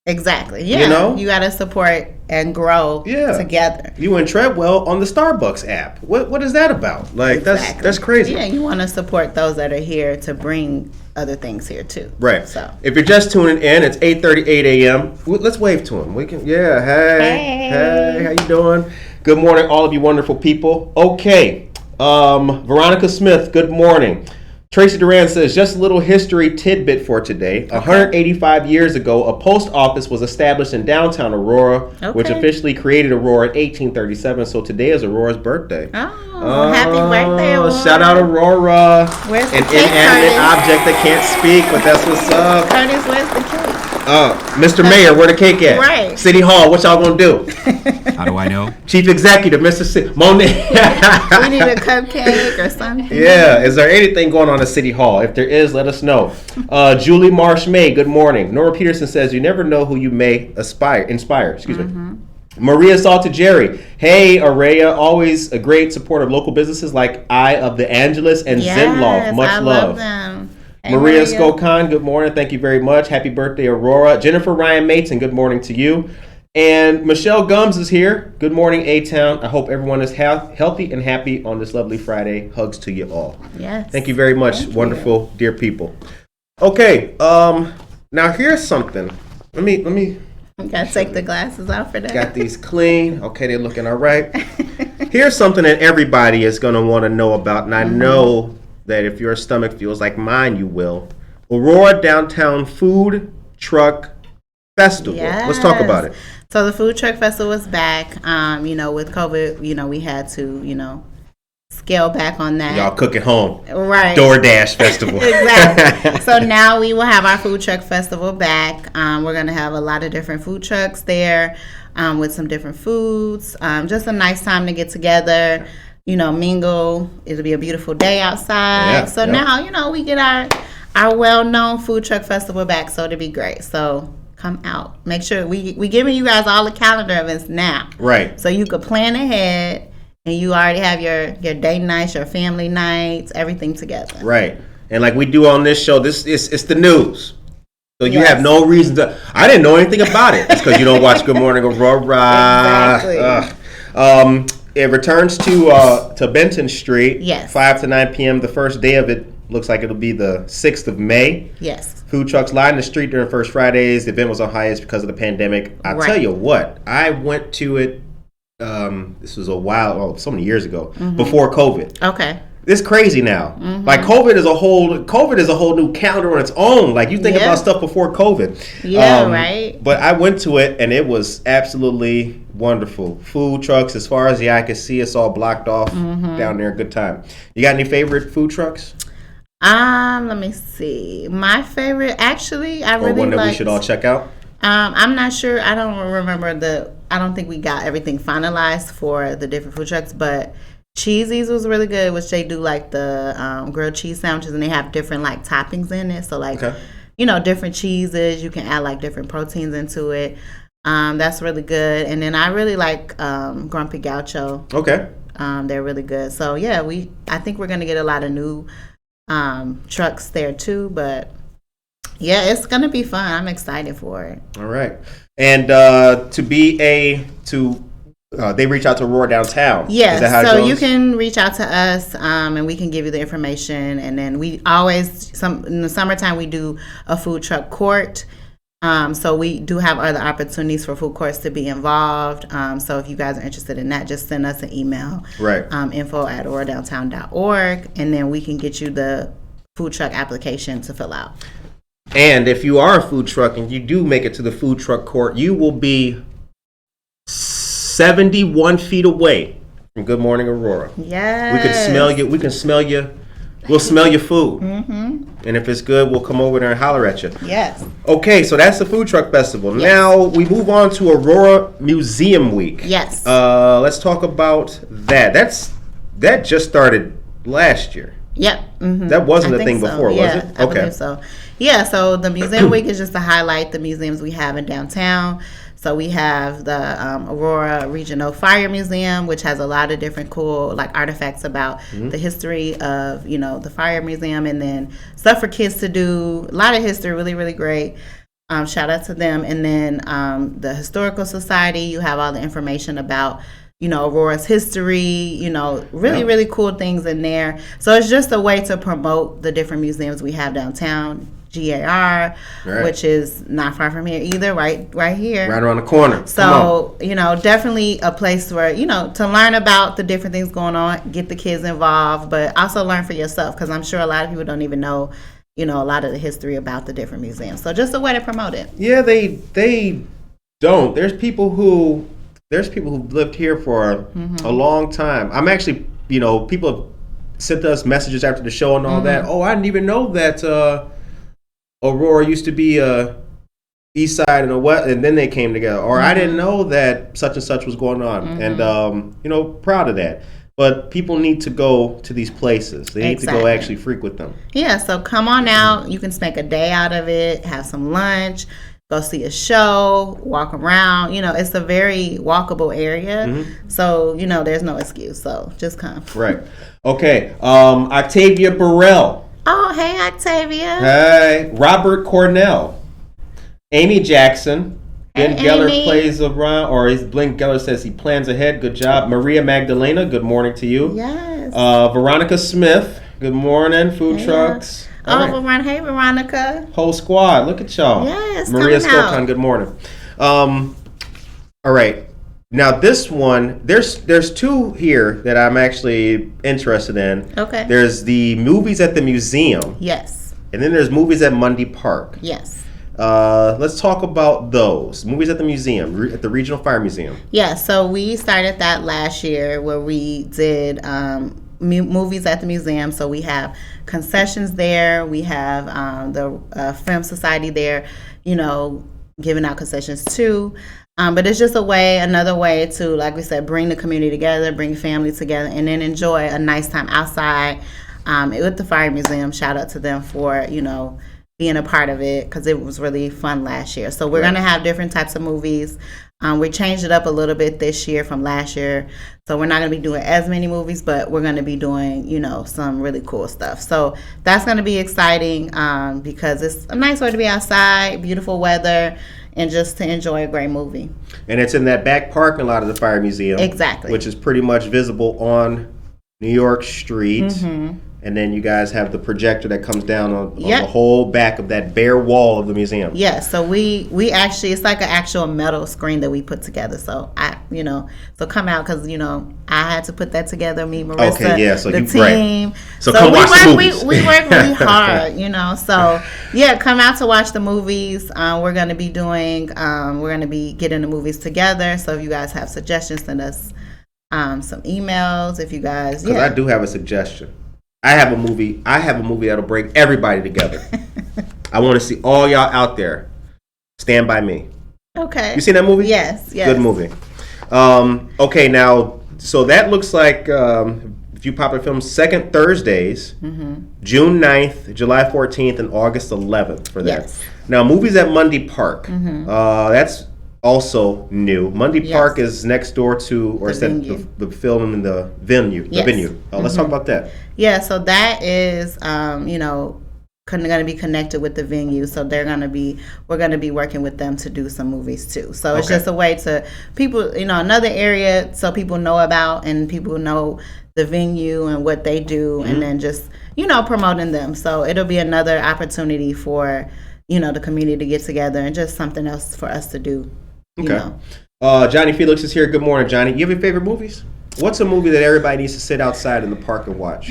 Exactly. Yeah. You got to support and grow together. You and Treadwell on the Starbucks app. What is that about? Like that's crazy. Yeah, you want to support those that are here to bring other things here too. Right. So if you're just tuning in, it's 8:38 a.m. Let's wave to him. We can. Yeah. Hey. How you doing? Good morning, all of you wonderful people. Okay. Veronica Smith. Good morning. Tracy Duran says, just a little history tidbit for today. 185 years ago, a post office was established in downtown Aurora, which officially created Aurora in 1837. So today is Aurora's birthday. Oh, happy birthday, Aurora. Shout out Aurora. Where's the an cake, inanimate Curtis? object that can't speak, but that's what's up. Curtis, where's the cake? Mr. Mayor, where the cake at? Right. City Hall, what y'all gonna do? How do I know? Chief Executive, Mr. Monet. We need a cupcake or something. Yeah, is there anything going on at City Hall? If there is, let us know. Julie Marsh May, good morning. Nora Peterson says, you never know who you may inspire. Excuse me. Maria Saltajerry, hey, Arella, always a great supporter of local businesses like Eye of the Angelus and Zenloft. Much I love them. Hey, Maria Skokan, good morning. Thank you very much. Happy birthday, Aurora. Jennifer Ryan Mason, good morning to you. And Michelle Gums is here. Good morning, A-Town. I hope everyone is healthy and happy on this lovely Friday. Hugs to you all. Yes. Thank you very much, wonderful, dear people. Okay, now here's something. Let me. Gotta take the glasses off for that. Got these clean. Okay, they're looking all right. Here's something that everybody is going to want to know about, and I know that if your stomach feels like mine, you will. Aurora Downtown Food Truck Festival. Yes. Let's talk about it. So the food truck festival is back. With COVID, we had to, scale back on that. Y'all cook at home. Right. DoorDash Festival. Exactly. So now we will have our food truck festival back. We're going to have a lot of different food trucks there with some different foods. Just a nice time to get together, mingle. It'll be a beautiful day outside. Yeah, so now, we get our well-known food truck festival back. So it'll be great. So come out. Make sure we giving you guys all the calendar events now. Right. So you could plan ahead. And you already have your date nights, your family nights, everything together. Right. And like we do on this show, it's the news. So you Yes. have no reason to. I didn't know anything about it. It's because you don't watch Good Morning Aurora. Exactly. It returns to Benton Street. Yes. 5 to 9 p.m. The first day of it looks like it'll be the 6th of May. Yes. Food trucks line the street during First Fridays. The event was on hiatus because of the pandemic. I'll Right. tell you what. I went to it. This was so many years ago, before COVID. Okay. It's crazy now. Like COVID is a whole new calendar on its own. Like you think Yeah. about stuff before COVID. Yeah, right. But I went to it and it was absolutely wonderful. Food trucks, as far as the eye can see, it's all blocked off down there. Good time. You got any favorite food trucks? Let me see. My favorite, actually, I Or really one that we liked- should all check out? I'm not sure. I don't remember I don't think we got everything finalized for the different food trucks, but Cheesy's was really good, which they do like the grilled cheese sandwiches, and they have different like toppings in it. So like, different cheeses. You can add like different proteins into it. That's really good. And then I really like Grumpy Gaucho. Okay. They're really good. So yeah, I think we're gonna get a lot of new trucks there too, but yeah, it's gonna be fun. I'm excited for it. All right. And they reach out to Aurora Downtown. Yes, Is that how it so goes? you can reach out to us, and we can give you the information. And then we always in the summertime we do a food truck court. So we do have other opportunities for food courts to be involved. So if you guys are interested in that, just send us an email. Right. info@auradowntown.org, and then we can get you the food truck application to fill out. And if you are a food truck and you do make it to the food truck court, you will be 71 feet away from Good Morning Aurora. Yes. We can smell you. We can smell you. We'll smell your food. And if it's good, we'll come over there and holler at you. Yes. Okay, so that's the food truck festival. Yes. Now we move on to Aurora Museum Week. Yes. Let's talk about that. That just started last year. Yep. That wasn't I a think thing so. before, yeah, was it? I believe so. Yeah, so the Museum Week is just to highlight the museums we have in downtown. So we have the Aurora Regional Fire Museum, which has a lot of different cool like artifacts about the history of, the fire museum, and then stuff for kids to do. A lot of history, really, really great. Shout out to them. And then the Historical Society, you have all the information about Aurora's history, really, really cool things in there. So it's just a way to promote the different museums we have downtown. GAR, Right. which is not far from here either, right here. Right around the corner. So, definitely a place where, to learn about the different things going on, get the kids involved, but also learn for yourself, because I'm sure a lot of people don't even know, a lot of the history about the different museums. So just a way to promote it. Yeah, they don't. There's people who've lived here for a long time. I'm actually, people have sent us messages after the show and all that. Oh, I didn't even know that Aurora used to be east side and a west, and then they came together. Or I didn't know that such and such was going on. And proud of that. But people need to go to these places. They need to go actually frequent them. Yeah, so come on out. You can make a day out of it, have some lunch, go see a show, walk around. It's a very walkable area. So, there's no excuse. So just come. Right. Okay. Octavia Burrell. Oh, hey, Octavia. Hey. Robert Cornell. Amy Jackson. Ben Geller plays around, or Blink Geller says he plans ahead. Good job. Maria Magdalena, good morning to you. Yes. Veronica Smith, good morning. Food trucks. Veronica. Hey, Veronica. Whole squad, look at y'all. Yes, Maria Stokon, good morning. All right. Now this one, there's two here that I'm actually interested in. Okay. There's the movies at the museum. Yes. And then there's movies at Mundy Park. Yes. Let's talk about those. Movies at the museum, at the Regional Fire Museum. Yeah, so we started that last year where we did movies at the museum. So we have concessions there. We have the Film Society there, giving out concessions too. But it's just another way to, like we said, bring the community together, bring family together, and then enjoy a nice time outside with the Fire Museum. Shout out to them for, being a part of it, because it was really fun last year. So we're going to have different types of movies. We changed it up a little bit this year from last year. So we're not going to be doing as many movies, but we're going to be doing, some really cool stuff. So that's going to be exciting because it's a nice way to be outside, beautiful weather, and just to enjoy a great movie. And it's in that back parking lot of the Fire Museum. Exactly. Which is pretty much visible on New York Street. Mm-hmm. And then you guys have the projector that comes down on the whole back of that bare wall of the museum. Yeah, so we actually, it's like an actual metal screen that we put together. So so come out, because I had to put that together. Me, Marissa, so the team. Right. So come watch the movies. We work really hard, So come out to watch the movies. We're gonna be getting the movies together. So if you guys have suggestions, send us some emails. If you guys, because I do have a suggestion. I have a movie that'll bring everybody together. I want to see all y'all out there. Stand By Me. Okay. You seen that movie? Yes. Good movie. Okay, now, so that looks like a few popular films. Second Thursdays, June 9th, July 14th, and August 11th for that. Yes. Now, movies at Mundy Park. That's also new. Mundy Park is next door to, or is that the film in the venue? The venue. Let's talk about that. Yeah, so that is, going to be connected with the venue. So we're going to be working with them to do some movies too. So it's just a way to people, another area so people know about, and people know the venue and what they do, and then just, promoting them. So it'll be another opportunity for, the community to get together, and just something else for us to do. Okay. Johnny Felix is here. Good morning, Johnny. You have your favorite movies? What's a movie that everybody needs to sit outside in the park and watch?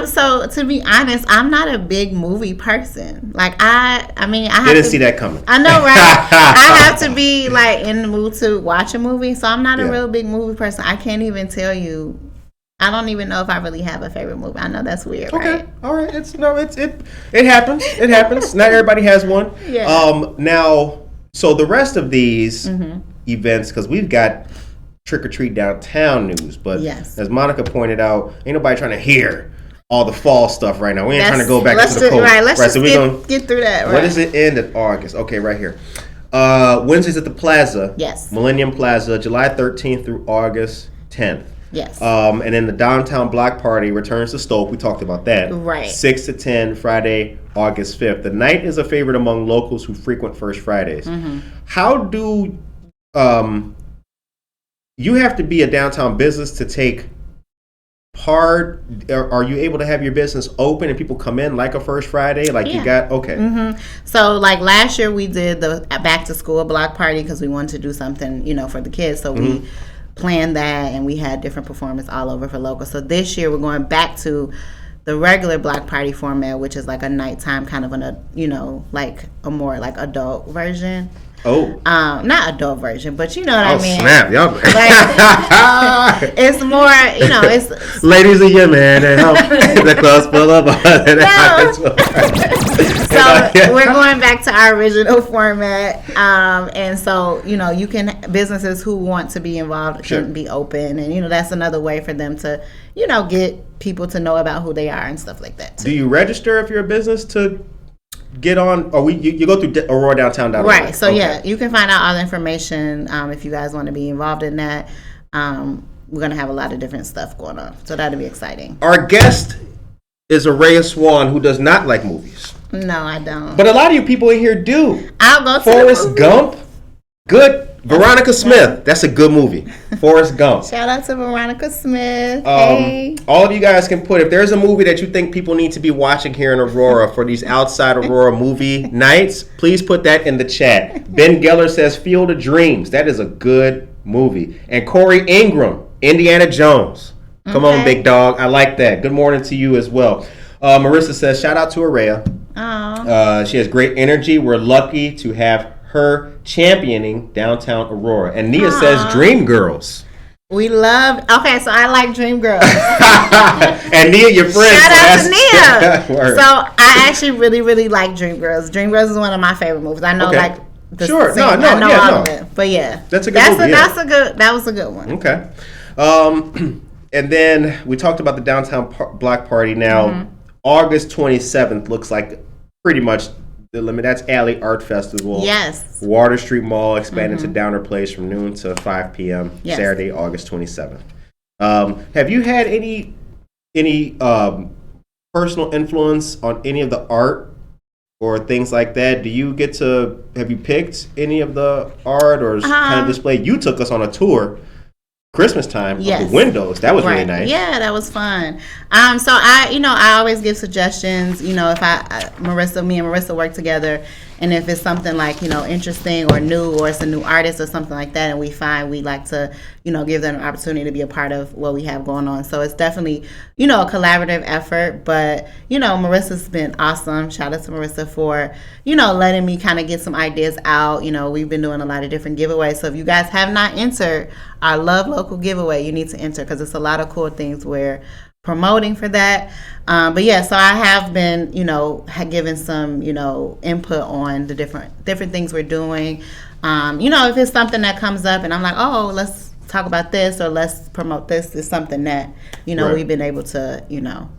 So to be honest, I'm not a big movie person. Like I didn't see that coming. I know, right? I have to be like in the mood to watch a movie. So I'm not a real big movie person. I can't even tell you. I don't even know if I really have a favorite movie. I know that's weird, right? All right. It happens. It happens. Not everybody has one. Yeah. Now, so the rest of these events, because we've got Trick or Treat Downtown news, but as Monica pointed out, ain't nobody trying to hear all the fall stuff right now. We ain't trying to go back to the cold. Right, let's just get through that. When does it end at August? Okay, right here. Wednesdays at the Plaza. Yes. Millennium Plaza, July 13th through August 10th. Yes. And then the downtown block party returns to Stoke. We talked about that. Right. 6 to 10, Friday, August 5th. The night is a favorite among locals who frequent First Fridays. How do you have to be a downtown business to take part? Are you able to have your business open and people come in like a First Friday? You got, So like last year we did the back to school block party because we wanted to do something, for the kids. So we planned that, and we had different performers all over for local. So this year we're going back to the regular block party format, which is like a nighttime kind of like a more like adult version. Oh. Not adult version, but you know what I mean. Snap, y'all. Like, it's more, it's ladies and gentlemen, the club's full of So we're going back to our original format, and so businesses who want to be involved can be open, and that's another way for them to get people to know about who they are and stuff like that too. Do you register if you're a business to get on, or you go through AuroraDowntown.org? Right. So you can find out all the information if you guys want to be involved in that. We're gonna have a lot of different stuff going on, so that'll be exciting. Our guest is Arella Swan, who does not like movies. No, I don't. But a lot of you people in here do. I'll go to Forrest the movie. Gump. Good. Veronica Smith. That's a good movie. Forrest Gump. Shout out to Veronica Smith. Hey. All of you guys can put, if there's a movie that you think people need to be watching here in Aurora for these outside Aurora movie nights, please put that in the chat. Ben Geller says Field of Dreams. That is a good movie. And Corey Ingram, Indiana Jones. Come on, big dog. I like that. Good morning to you as well. Marissa says, shout out to Arella. She has great energy. We're lucky to have her championing downtown Aurora. And Nia says Dream Girls. We love. Okay, so I like Dream Girls. And Nia, your friend. Shout out to Nia. So I actually really, really like Dream Girls. Dream Girls is one of my favorite movies. I know, like the sure, scene, I know all of it. But yeah, that's a good movie. That was a good one. Okay. And then we talked about the downtown block party. Now, August 27th looks like pretty much the limit. That's Alley Art Festival. Yes. Water Street Mall expanded to Downer Place from noon to 5 p.m. Yes. Saturday, August 27th. Have you had any personal influence on any of the art or things like that? Have you picked any of the art or kind of display? You took us on a tour Christmas time of the windows. That was really nice. Yeah, that was fun. So I always give suggestions. If me and Marissa work together, and if it's something like, interesting or new, or it's a new artist or something like that, and we like to, give them an opportunity to be a part of what we have going on. So it's definitely, a collaborative effort. But, Marissa's been awesome. Shout out to Marissa for, letting me kind of get some ideas out. We've been doing a lot of different giveaways. So if you guys have not entered our Love Local giveaway, you need to enter, because it's a lot of cool things we're promoting for that. But yeah, so I have been, given some, input on the different things we're doing. If it's something that comes up and I'm like, oh, let's talk about this, or let's promote this, is something that, we've been able to,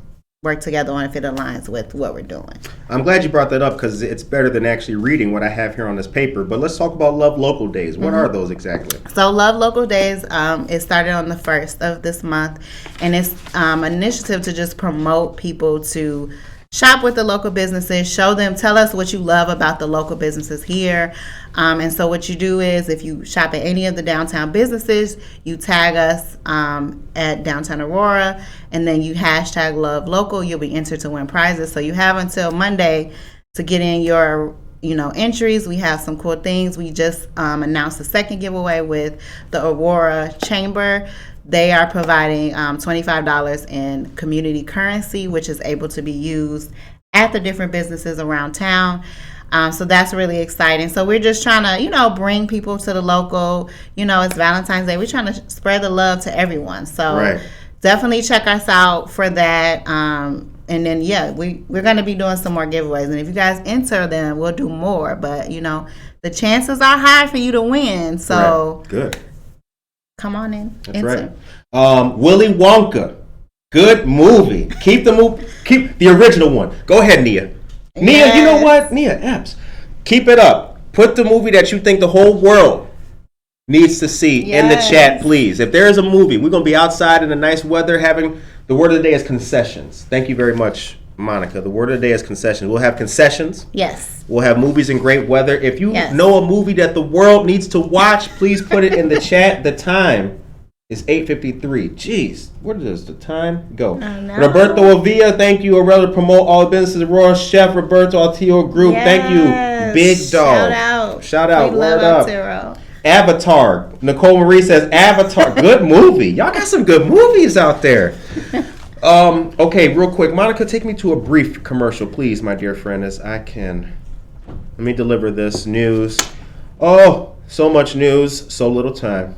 work together on if it aligns with what we're doing. I'm glad you brought that up, because it's better than actually reading what I have here on this paper. But let's talk about Love Local Days. What are those exactly? So Love Local Days, it started on the 1st of this month, and it's an initiative to just promote people to shop with the local businesses, tell us what you love about the local businesses here. And so what you do is, if you shop at any of the downtown businesses, you tag us at Downtown Aurora, and then you hashtag Love Local. You'll be entered to win prizes. So you have until Monday to get in your entries. We have some cool things. We just announced the second giveaway with the Aurora Chamber. They are providing $25 in community currency, which is able to be used at the different businesses around town. So that's really exciting. So we're just trying to, bring people to the local. It's Valentine's Day. We're trying to spread the love to everyone. So definitely check us out for that. And then, we're going to be doing some more giveaways. And if you guys enter them, we'll do more. But, the chances are high for you to win. So good. Come on in. That's right. Willy Wonka. Good movie. Keep the original one. Go ahead, Nia. Nia, you know what? Nia Epps. Keep it up. Put the movie that you think the whole world needs to see in the chat, please. If there is a movie, we're going to be outside in the nice weather having, the word of the day is concessions. Thank you very much, Monica. The word of the day is concessions. We'll have concessions. Yes. We'll have movies in great weather. If you know a movie that the world needs to watch, please put it in the chat. The time is 8:53. Jeez, where does the time go? Roberto Avia, thank you. Arella, to promote all businesses. Aurora Chef Roberto Altio Group. Thank you. Big dog. Shout out. We love Altiro. Avatar. Nicole Marie says Avatar. Good movie. Y'all got some good movies out there. Okay, real quick. Monica, take me to a brief commercial, please, my dear friend, as I can. Let me deliver this news. Oh, so much news, so little time.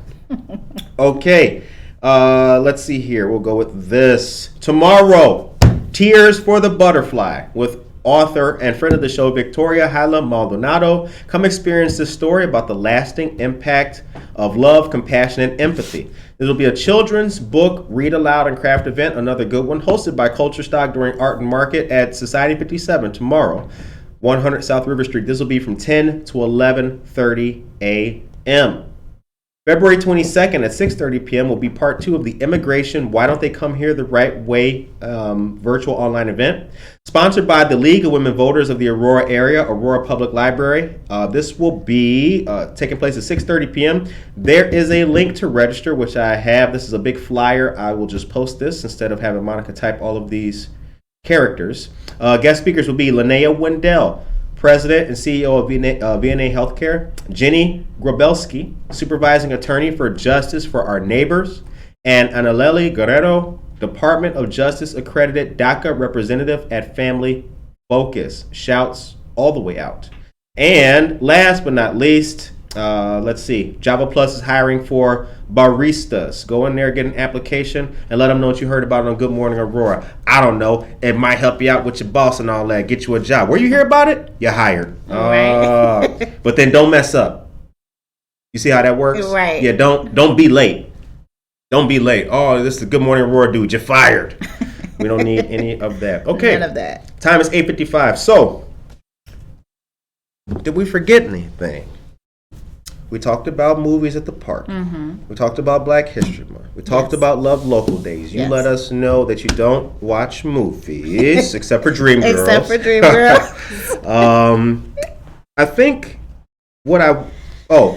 Okay, let's see here. We'll go with this. Tomorrow, Tears for the Butterfly with author and friend of the show, Victoria Hyla Maldonado. Come experience this story about the lasting impact of love, compassion, and empathy. This will be a children's book read aloud and craft event, another good one, hosted by Culture Stock during Art and Market at Society 57 tomorrow, 100 South River Street. This will be from 10 to 11:30 a.m. February 22nd at 6:30 p.m. will be part 2 of the Immigration Why Don't They Come Here the Right Way virtual online event, sponsored by the League of Women Voters of the Aurora area, Aurora Public Library. This will be taking place at 6:30 p.m. There is a link to register, which I have. This is a big flyer. I will just post this instead of having Monica type all of these characters. Guest speakers will be Linnea Wendell, President and CEO of VNA Healthcare, Jenny Grabelski, Supervising Attorney for Justice for Our Neighbors, and Analeli Guerrero, Department of Justice accredited DACA representative at Family Focus. Shouts all the way out. And last but not least, let's see, Java Plus is hiring for baristas. Go in there, get an application, and let them know what you heard about it on Good Morning Aurora. I don't know. It might help you out with your boss and all that. Get you a job. Where you hear about it? You're hired. Right. But then don't mess up. You see how that works? Right. Yeah, don't be late. Don't be late. Oh, this is the Good Morning Aurora dude. You're fired. We don't need any of that. Okay. None of that. Time is 8:55. So, did we forget anything? We talked about movies at the park. Mm-hmm. We talked about Black History Month. We talked about Love Local Days. You let us know that you don't watch movies except for Dreamgirls. Except for Dreamgirls. I think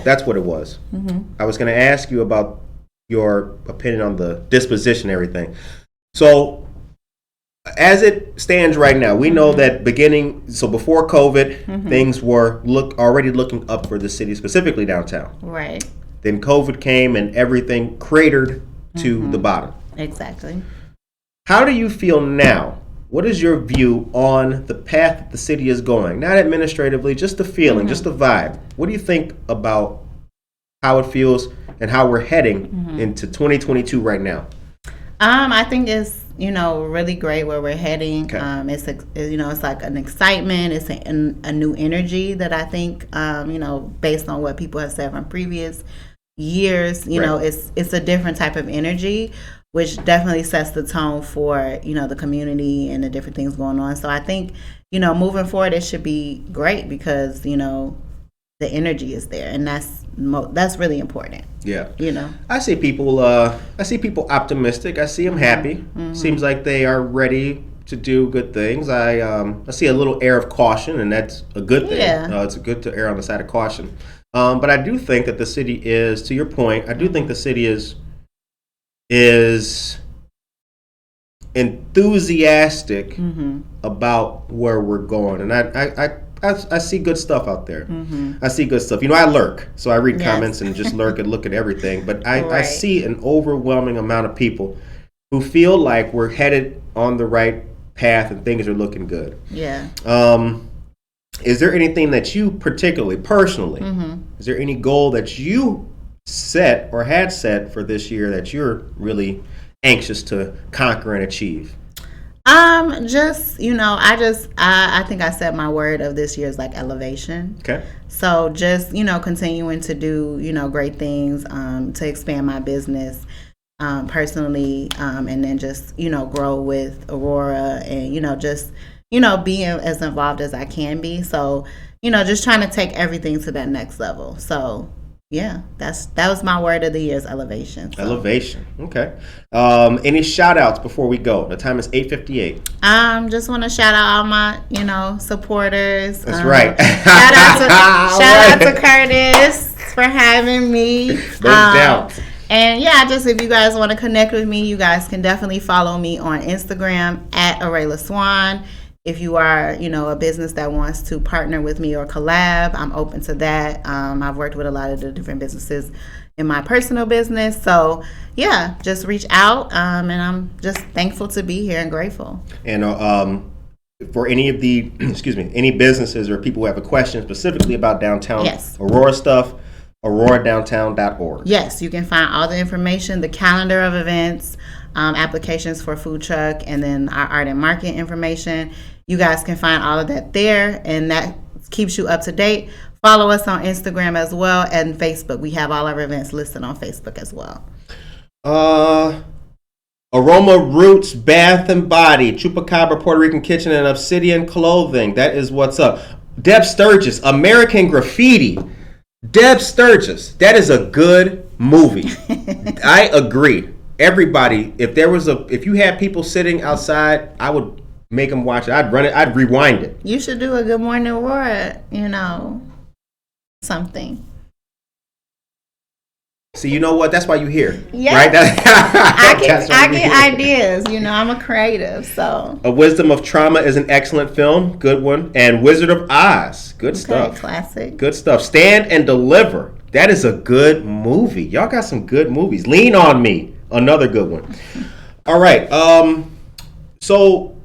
that's what it was. Mm-hmm. I was going to ask you about your opinion on the disposition and everything. So, as it stands right now, we know that before COVID, things were already looking up for the city, specifically downtown. Right. Then COVID came and everything cratered to the bottom. Exactly. How do you feel now? What is your view on the path that the city is going? Not administratively, just the feeling, just the vibe. What do you think about how it feels and how we're heading into 2022 right now? I think it's really great where we're heading. Okay. It's like an excitement. It's a new energy that I think, based on what people have said from previous years, it's a different type of energy, which definitely sets the tone for, the community and the different things going on. So I think, moving forward, it should be great because, the energy is there, and that's really important. Yeah. I see people optimistic. I see them happy. Mm-hmm. Seems like they are ready to do good things. I see a little air of caution, and that's a good thing. Yeah. It's good to err on the side of caution. But I do think that the city is, to your point, I do think the city is enthusiastic about where we're going, and I see good stuff out there. I see good stuff. I lurk, so I read comments and just lurk and look at everything. But I see an overwhelming amount of people who feel like we're headed on the right path and things are looking good. Yeah. Is there anything that you particularly, personally, is there any goal that you set or had set for this year that you're really anxious to conquer and achieve? I think I said my word of this year is like elevation. Okay. So just, continuing to do, great things, to expand my business, personally, and then just, grow with Aurora and, just, being as involved as I can be. So, just trying to take everything to that next level. So, yeah, that was my word of the year is elevation. So. Elevation. Okay. Any shout outs before we go? The time is 8:58. Just want to shout out all my, supporters. That's right. Shout out to Curtis for having me. No doubt. And yeah, just if you guys want to connect with me, you guys can definitely follow me on Instagram at Arella Swan. If you are, a business that wants to partner with me or collab, I'm open to that. I've worked with a lot of the different businesses in my personal business. So, yeah, just reach out. And I'm just thankful to be here and grateful. And for any of the, any businesses or people who have a question specifically about downtown Aurora stuff, AuroraDowntown.org. Yes, you can find all the information, the calendar of events, applications for food truck, and then our art and market information. You guys can find all of that there, and that keeps you up to date. Follow us on Instagram as well and Facebook. We have all our events listed on Facebook as well. Aroma Roots Bath and Body, Chupacabra Puerto Rican Kitchen, and Obsidian Clothing. That is what's up. Deb Sturgis, American Graffiti. Deb Sturgis. That is a good movie. I agree. Everybody, if you had people sitting outside, I would make them watch it. I'd run it. I'd rewind it. You should do a Good Morning Aurora, something. See, you know what? That's why you're here. Yeah. Right? I get ideas. I'm a creative, so. A Wisdom of Trauma is an excellent film. Good one. And Wizard of Oz. Good stuff. Classic. Good stuff. Stand and Deliver. That is a good movie. Y'all got some good movies. Lean on Me. Another good one. All right. So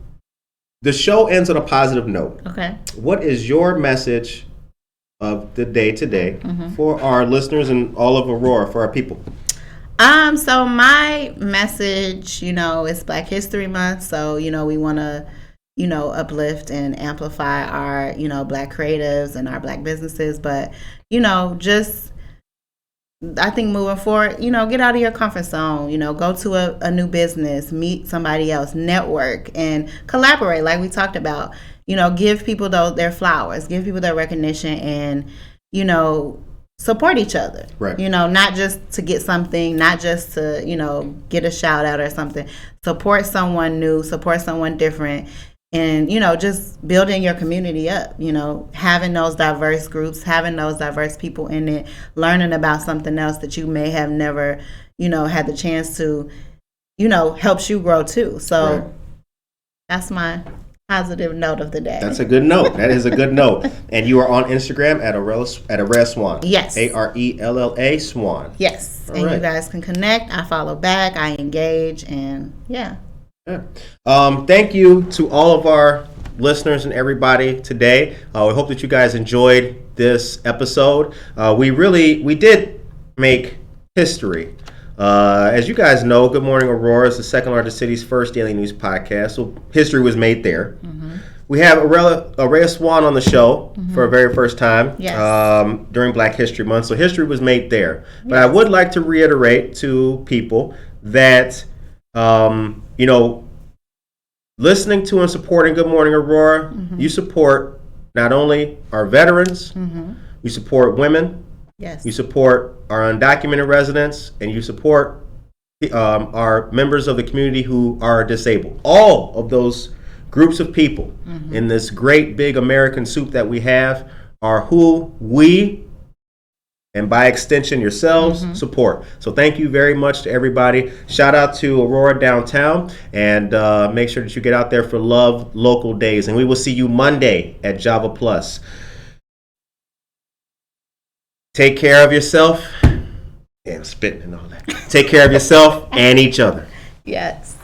the show ends on a positive note. Okay. What is your message of the day today for our listeners and all of Aurora, for our people? So my message, is Black History Month. So, we want to, uplift and amplify our, Black creatives and our Black businesses. But, just, I think moving forward, get out of your comfort zone, go to a new business, meet somebody else, network, and collaborate like we talked about. Give people their flowers, give people their recognition, and, support each other. Right. Not just to get something, not just to, get a shout out or something. Support someone new, support someone different, and, just building your community up, having those diverse groups, having those diverse people in it, learning about something else that you may have never, had the chance to, helps you grow too. So right. That's my positive note of the day. That's a good note. That is a good note. And you are on Instagram at Arella Swan. Yes. Arella Swan. Yes. All and right. You guys can connect. I follow back. I engage. And yeah. Thank you to all of our listeners and everybody today. We hope that you guys enjoyed this episode. We did make history. As you guys know, Good Morning Aurora is the second largest city's first daily news podcast, so history was made there. We have Arella Swan on the show for a very first time during Black History Month, so history was made there. But I would like to reiterate to people that, listening to and supporting Good Morning Aurora, you support not only our veterans, you support women, you support our undocumented residents, and you support our members of the community who are disabled. All of those groups of people in this great big American soup that we have are who we, and by extension yourselves, support. So thank you very much to everybody. Shout out to Aurora Downtown, and make sure that you get out there for Love Local Days. And we will see you Monday at Java Plus. Take care of yourself. Yeah, I'm spitting and all that. Take care of yourself and each other. Yes.